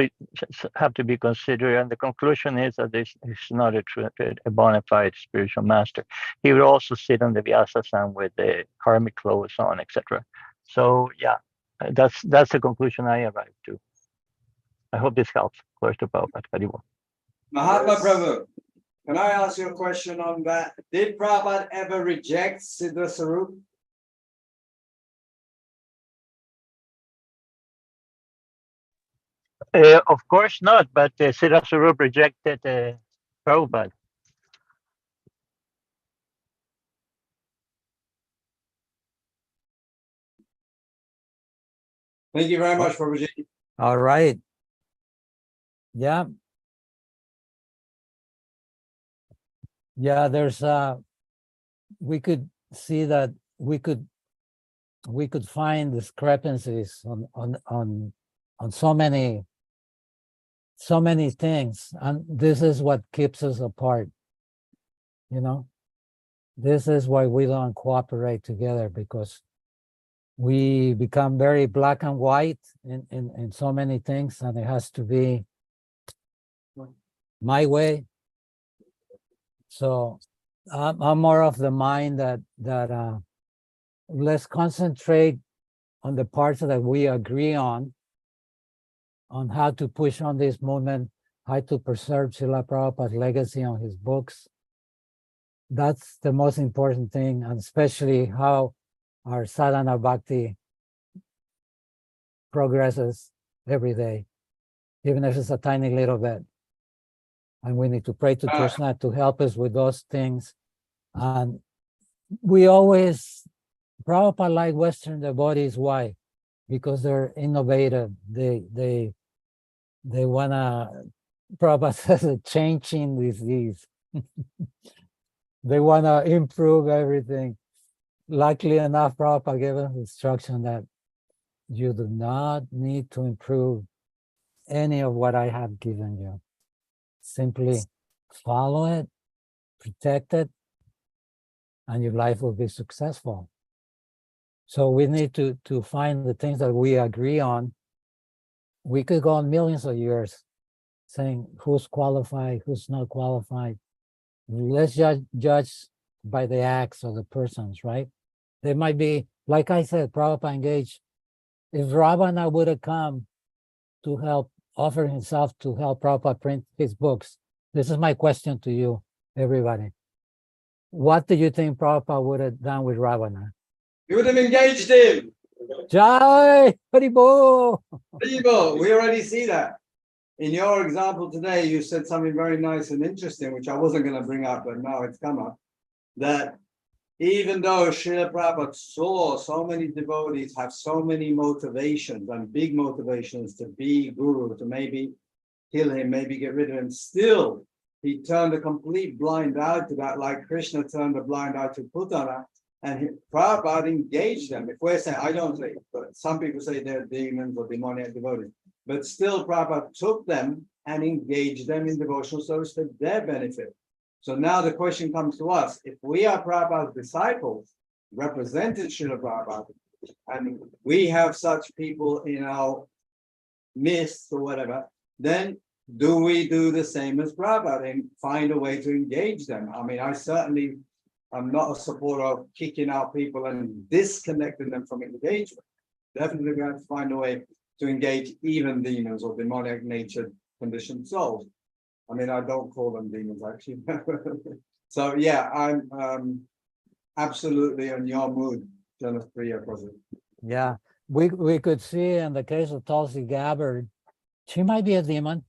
to be considered, and the conclusion is that this is not a bona fide spiritual master. He would also sit on the Vyasasan with the karmic clothes on, etc. So yeah, that's the conclusion I arrived to. I hope this helps. Close to Prabhupada. Haribo. Mahatma Yes. Prabhu, can I ask you a question on that? Did Prabhupada ever reject Siddha Sarup? Of course not, but Siddha Sarup rejected Prabhupada. Thank you very much, Prabhuji. All right. Yeah. Yeah, there's we could see that we could find discrepancies on so many things, and this is what keeps us apart. You know, this is why we don't cooperate together, because we become very black and white in so many things, and it has to be my way. So I'm more of the mind that let's concentrate on the parts that we agree on how to push on this movement, how to preserve Srila Prabhupada's legacy on his books, That's the most important thing, and especially how our sadhana bhakti progresses every day, even if it's a tiny little bit. And we need to pray to Krishna to help us with those things. And we always, Prabhupada like Western devotees. Why? Because they're innovative. They wanna, Prabhupada says, changing disease. They wanna improve everything. Luckily enough, Prabhupada gave us instruction that you do not need to improve any of what I have given you. Simply follow it, protect it, and your life will be successful. So we need to find the things that we agree on. We could go on millions of years saying who's qualified, who's not qualified. Let's judge by the acts of the persons, right? They might be, like I said, Prabhupada engaged. If Ravana would have come to help, offer himself to help Prabhupada print his books, this is my question to you, everybody. What do you think Prabhupada would have done with Ravana? You would have engaged him. Jai Haribo! Haribo, we already see that. In your example today, you said something very nice and interesting, which I wasn't going to bring up, but now it's come up. That even though Srila Prabhupada saw so many devotees have so many motivations and big motivations to be guru, to maybe kill him, maybe get rid of him, still he turned a complete blind eye to that, like Krishna turned a blind eye to Putana, and Prabhupada engaged them. If we're saying, I don't say, but some people say they're demons or demoniac devotees, but still Prabhupada took them and engaged them in devotional service for their benefit. So now the question comes to us, if we are Prabhupada's disciples, represented Srila Prabhupada, and we have such people in our midst or whatever, then do we do the same as Prabhupada and find a way to engage them? I mean, I certainly am not a supporter of kicking out people and disconnecting them from engagement. Definitely we have to find a way to engage even demons or demonic natured conditioned souls. I mean, I don't call them demons actually. So yeah, I'm absolutely on your mood, Jnanaspriya Prabhu. Yeah, we could see in the case of Tulsi Gabbard, she might be a demon.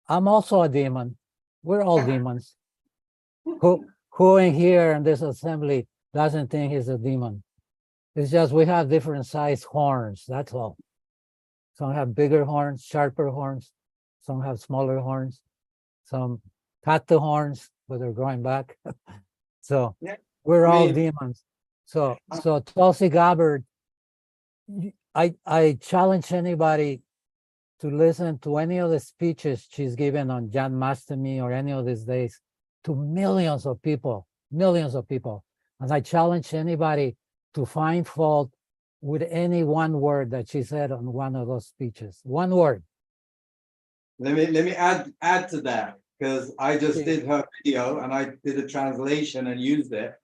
I'm also a demon. We're all demons. Who in here in this assembly doesn't think he's a demon? It's just we have different size horns, that's all. Some have bigger horns, sharper horns. Some have smaller horns. Some cut the horns, but they're growing back. So yeah, we're all demons. So Tulsi Gabbard, I challenge anybody to listen to any of the speeches she's given on Jnanaspriya or any of these days to millions of people. And I challenge anybody to find fault with any one word that she said on one of those speeches. One word. Let me add to that, because I just did her video and I did a translation and used it.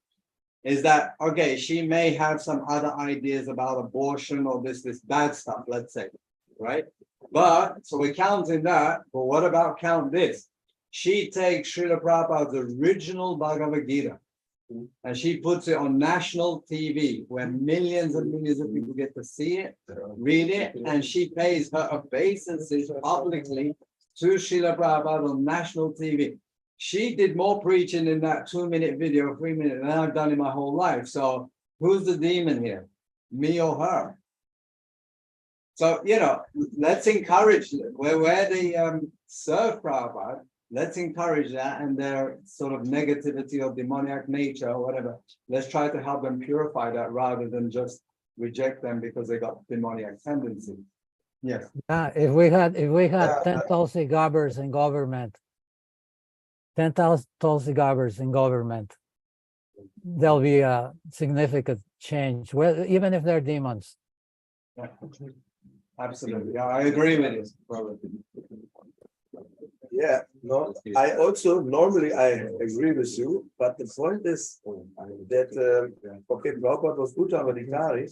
Is that okay? She may have some other ideas about abortion or this bad stuff, let's say, right? But so we're counting that. But what about count this? She takes Srila Prabhupada's original Bhagavad Gita and she puts it on national TV where millions and millions of people get to see it, read it, and she pays her obeisances publicly to Srila Prabhupada on national TV. She did more preaching in that 2-minute video, 3 minutes, than I've done in my whole life. So who's the demon here? Me or her? So, you know, let's encourage where they serve Prabhupada. Let's encourage that and their sort of negativity or demoniac nature or whatever. Let's try to help them purify that rather than just reject them because they got demoniac tendencies. Yes. If we had 10 Tulsi Gabbers in government, 10,000 Tulsi Gabbers in government, there'll be a significant change, even if they're demons. Yeah. Absolutely. Yeah, I agree with you, probably. Yeah, no, I also normally I agree with you, but the point is that okay, Prabhupada was Uttamanikari,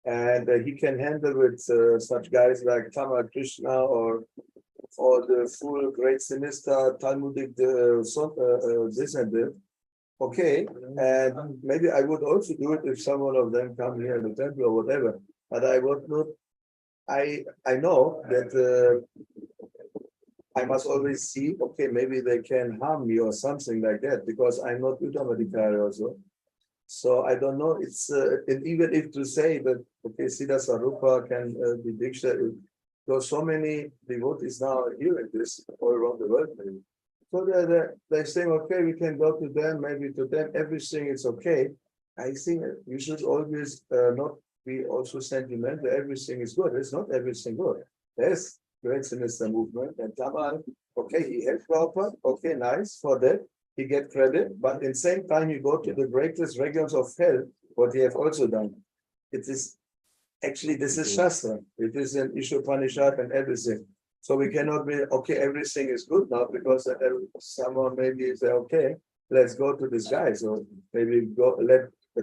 and he can handle with such guys like Tama Krishna or or the full great sinister Talmudic this and that. Okay, and maybe I would also do it if some one of them come here in the temple or whatever. But I would not. I know that I must always see. Okay, maybe they can harm me or something like that because I'm not Uttamadikari also. So I don't know. It's and even if to say that okay, Siddha Swarupa can be Diksha, because so many devotees now are hearing this all around the world. Maybe. So they're saying, okay, we can go to them, maybe to them, everything is okay. I think we should always not be also sentimental. Everything is good. It's not everything good. There's great sinister movement and Tamal. Okay, he helped Prabhupada. Okay, nice for that. He get credit, but in the same time, you go to the greatest regions of hell. What he have also done. It is actually this is Shastra. It is an Ishopanishad and everything. So we cannot be okay. Everything is good now because someone maybe say, okay, let's go to this guy. So maybe go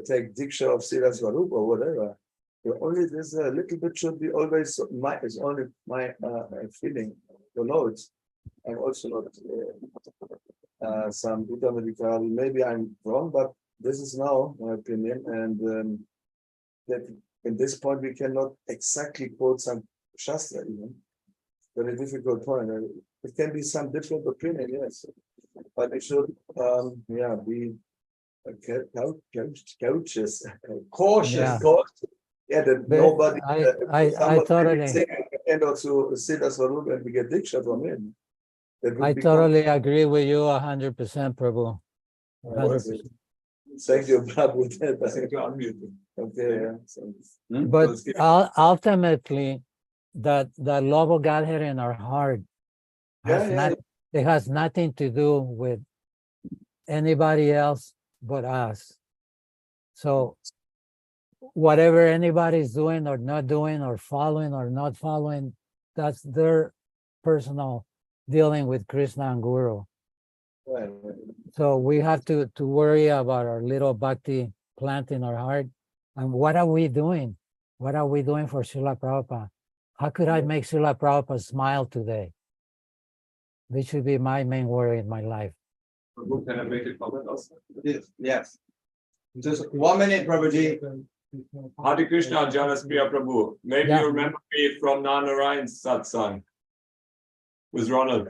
take Diksha of Siddha Swarupa or whatever. But only this a little bit should be always my. It's only my feeling. You know, I'm also not some Uttamadikari. Maybe I'm wrong, but this is now my opinion. And that in this point we cannot exactly quote some Shastra even. Very difficult point. It can be some different opinion, yes, but it should, be cautious, Cautious. Yeah, that But nobody. I totally, And also Siddha Swarupa and we get Diksha from him. I totally agree with you 100%, Prabhu. 100%. Thank you, Prabhu. Thank you, unmuted. Okay, yeah. But ultimately, that love of Godhead in our heart it has nothing to do with anybody else but us. So whatever anybody's doing or not doing or following or not following, that's their personal dealing with Krishna and Guru. Right. So we have to worry about our little bhakti plant in our heart. And what are we doing? What are we doing for Srila Prabhupada? How could I make Srila Prabhupada smile today? This should be my main worry in my life. Prabhu, can I make a comment also? Yes. Just 1 minute, Prabhuji. Hare Krishna, Jnanaspriya Prabhu. Maybe Yeah. you remember me from Narayan's satsang with Ronald.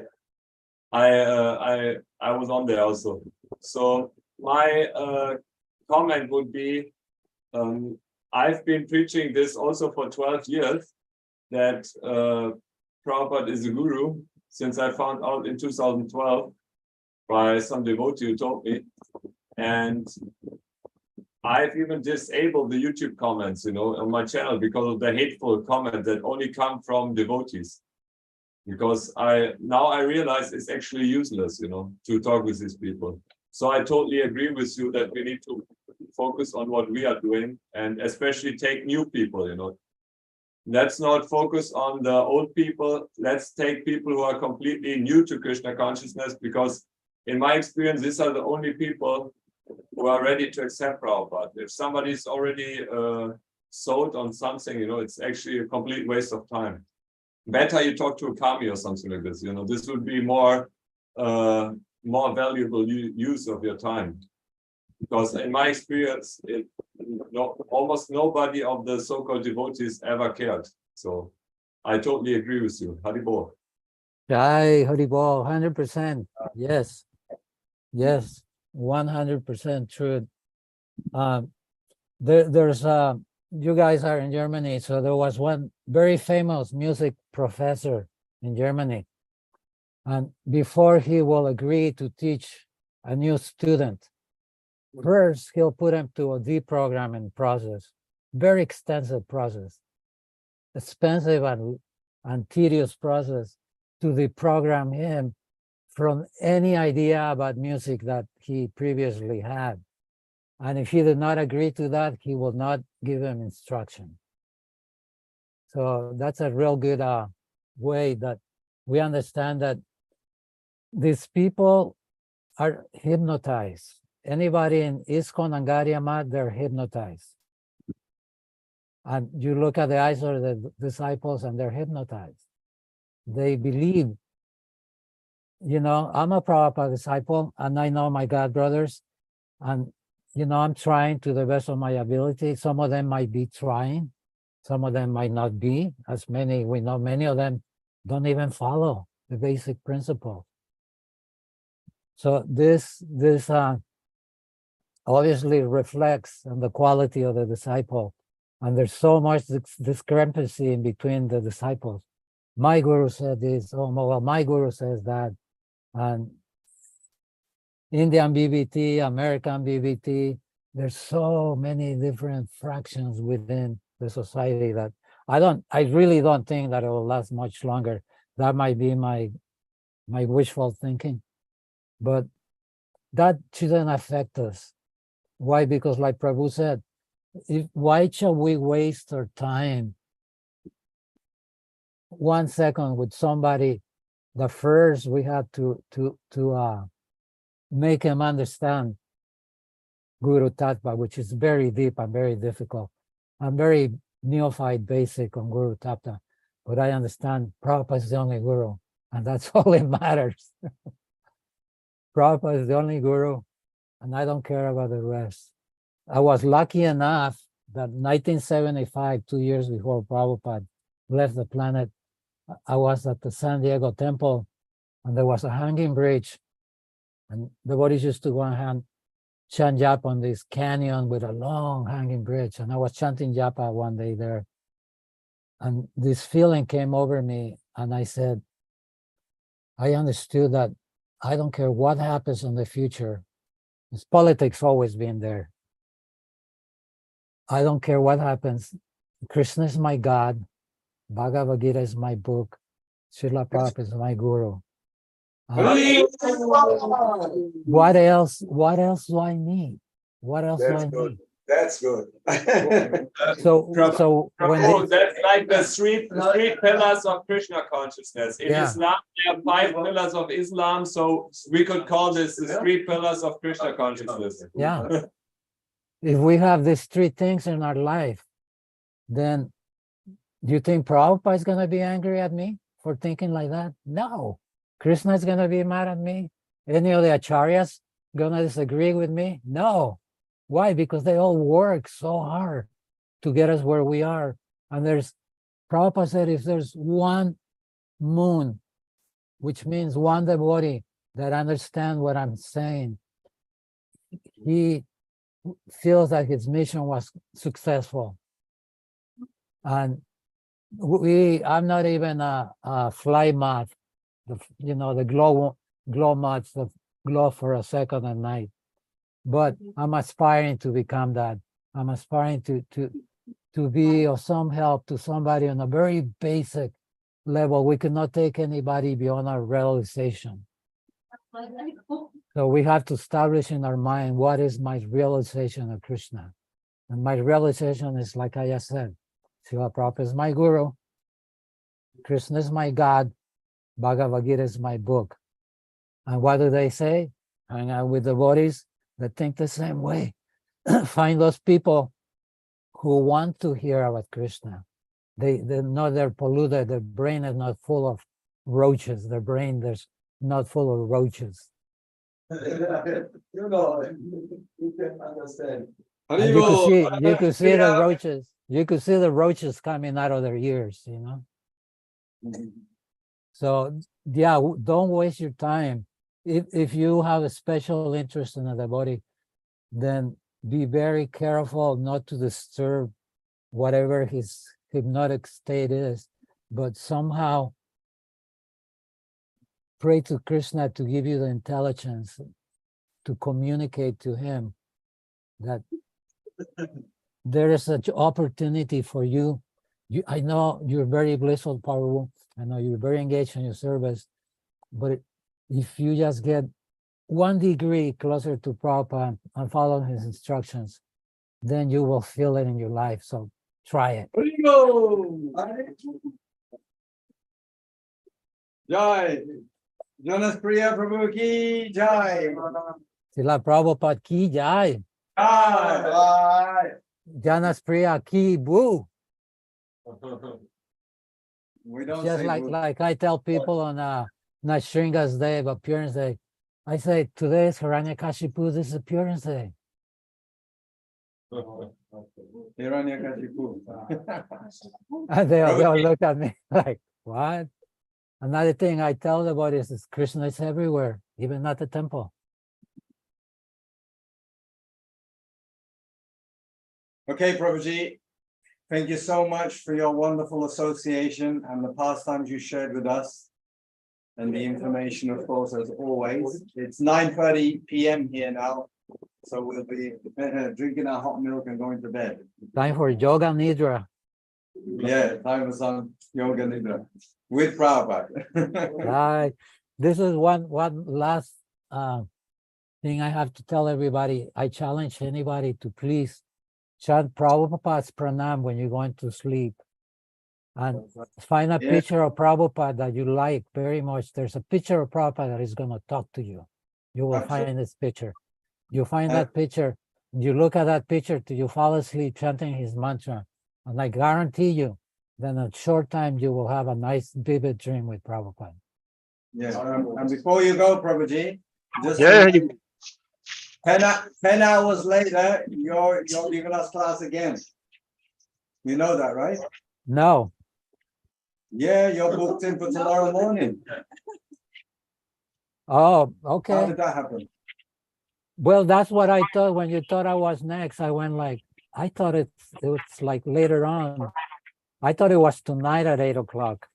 I was on there also. So my comment would be, I've been preaching this also for 12 years, that Prabhupada is a guru, since I found out in 2012 by some devotee who told me. And I've even disabled the YouTube comments, on my channel because of the hateful comments that only come from devotees. Because now I realize it's actually useless, to talk with these people. So I totally agree with you that we need to focus on what we are doing and especially take new people, Let's not focus on the old people. Let's take people who are completely new to Krishna consciousness, because in my experience, these are the only people who are ready to accept Prabhupada. If somebody's already sold on something, it's actually a complete waste of time. Better you talk to a kami or something like this. This would be more valuable use of your time. Because in my experience, almost nobody of the so-called devotees ever cared. So I totally agree with you. Haribol. Jai Haribol, 100%. Yes. Yes, 100% true. There's you guys are in Germany, so there was one very famous music professor in Germany. And before he will agree to teach a new student, first he'll put him to a deprogramming process, very extensive process, expensive and tedious process to deprogram him from any idea about music that he previously had. And if he did not agree to that, he will not give him instruction. So that's a real good way that we understand that these people are hypnotized. Anybody in ISKCON and Gaudiya Math, they're hypnotized. And you look at the eyes of the disciples and they're hypnotized. They believe you know, I'm a Prabhupada disciple, and I know my God brothers, and you know, I'm trying to the best of my ability. Some of them might be trying, some of them might not be. As many we know, many of them don't even follow the basic principle. So this obviously reflects on the quality of the disciple, and there's so much discrepancy in between the disciples. My guru said this, oh well, my guru says that, and Indian BBT, American BBT, there's so many different fractions within the society that I really don't think that it will last much longer. That might be my wishful thinking, but that shouldn't affect us. Why? Because like Prabhu said, why shall we waste our time 1 second with somebody that first we have to make him understand Guru Tattva, which is very deep and very difficult. I'm very neophyte basic on Guru Tattva, but I understand Prabhupada is the only Guru, and that's all that matters. Prabhupada is the only Guru, and I don't care about the rest. I was lucky enough that 1975, 2 years before Prabhupada left the planet, I was at the San Diego temple, and there was a hanging bridge, and the devotees used to go and chant japa on this canyon with a long hanging bridge. And I was chanting japa one day there, and this feeling came over me, and I said, I understood that I don't care what happens in the future. This politics always been there. I don't care what happens. Krishna is my God. Bhagavad Gita is my book. Srila Prabhupada is my guru. What else do I need? What else do I need? That's good. So when Prabhu, that's like the three pillars of Krishna consciousness. In Yeah. Islam, there are 5 pillars of Islam, so we could call this the 3 pillars of Krishna consciousness. yeah, if we have these 3 things in our life, then do you think Prabhupada is going to be angry at me for thinking like that? No. Krishna is going to be mad at me? Any of the acharyas going to disagree with me? No. Why? Because they all work so hard to get us where we are. And Prabhupada said, if there's one moon, which means one devotee that understands what I'm saying, he feels that his mission was successful. And I'm not even a fly moth, the glow moths that glow for a second at night. But I'm aspiring to become that. I'm aspiring to be of some help to somebody on a very basic level. We cannot take anybody beyond our realization. So we have to establish in our mind, what is my realization of Krishna? And my realization is, like I just said, Srila Prabhupada is my guru, Krishna is my God, Bhagavad Gita is my book. And what do they say? Hang out with devotees that think the same way. Find those people who want to hear about Krishna. They know they're polluted, their brain is not full of roaches, their brain is not full of roaches. You know, you can understand. And you could see the roaches. You could see the roaches coming out of their ears, So yeah, don't waste your time. If you have a special interest in a devotee, then be very careful not to disturb whatever his hypnotic state is, but somehow pray to Krishna to give you the intelligence to communicate to him that there is such opportunity for you. I know you're very blissful, Prabhu. I know you're very engaged in your service, but if you just get 1 degree closer to Prabhupada and follow his instructions, then you will feel it in your life. So try it. Jai. Jnanaspriya Prabhu ki jai. Srila Prabhupada ki jai. Jai. Jnanaspriya ki boo. We don't Just say like boo. I tell people on not Shringa's day, but Appearance Day. I say, today is Hiranyakashipu, this is Appearance Day. Hiranyakashipu. And they all look at me like, what? Another thing I tell the bodies is Krishna is everywhere, even at the temple. Okay, Prabhuji, thank you so much for your wonderful association and the pastimes you shared with us. And the information, of course, as always. It's 9:30 p.m. here now, so we'll be drinking our hot milk and going to bed. Time for yoga nidra. Yeah, time for some yoga nidra with Prabhupada. Right. This is one last thing I have to tell everybody. I challenge anybody to please chant Prabhupada's pranam when you're going to sleep. And find a picture of Prabhupada that you like very much. There's a picture of Prabhupada that is going to talk to you. You will find this picture. You find that picture, you look at that picture till you fall asleep chanting his mantra. And I guarantee you, then in a short time, you will have a nice, vivid dream with Prabhupada. Yeah, and before you go, Prabhuji, just 10 hours later, you're giving us class again. You know that, right? No. Yeah, you're booked in for tomorrow morning. Oh, How okay. did that happen? Well, that's what I thought when you thought I was next. I went like, I thought it's like later on. I thought it was tonight at 8 o'clock.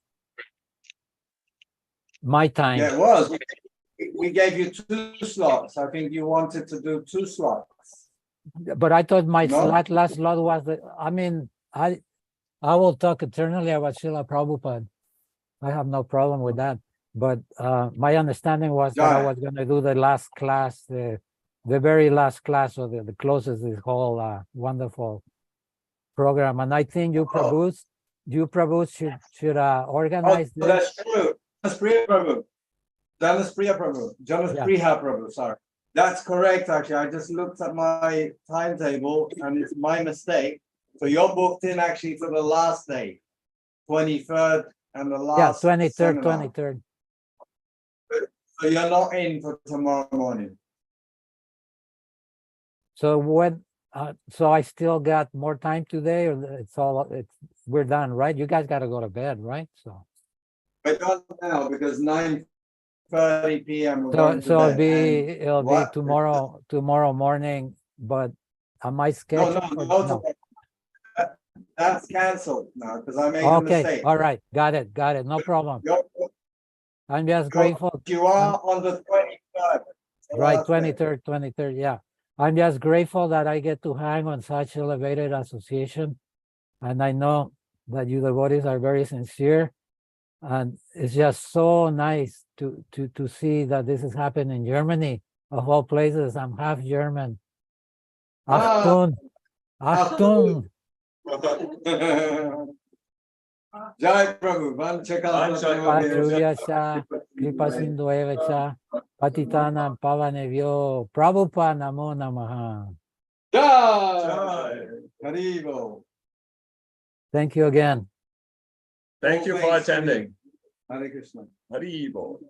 My time. Yeah, it was. We gave you 2 slots. I think you wanted to do 2 slots. But I thought my No? last slot was I mean, I will talk eternally about Srila Prabhupada. I have no problem with that. But my understanding was that I was going to do the last class, the very last class, or the closest this whole wonderful program. And I think you Prabhu should organize this. That's true. Jnanaspriya Prabhu. Jnanaspriya Prabhu. Jnanaspriya Prabhu, sorry. That's correct, actually. I just looked at my timetable and it's my mistake. So you're booked in actually for the last day, 23rd and the last. Yeah, 23rd, seminar. 23rd. So you're not in for tomorrow morning. So when, so I still got more time today, or we're done, right? You guys got to go to bed, right? So. But not now because 9:30 p.m. we're So going to it'll bed. be what- tomorrow morning, but am I scheduled? No. That's canceled now because I made a Okay, mistake. all right, got it, no problem. I'm just grateful. You are on the 23rd. Right, 23rd, yeah. I'm just grateful that I get to hang on such elevated association. And I know that you devotees are very sincere. And it's just so nice to see that this is happening in Germany, of all places. I'm half German. Achtung, Achtung. Jai Prabhu, Patruvyascha, Kripasinduevacha, Patitanam Pavanevyo, Prabhupada Namo Namaha. Jai Haribo. Thank you again. Thank you for attending. Hare Krishna. Haribo.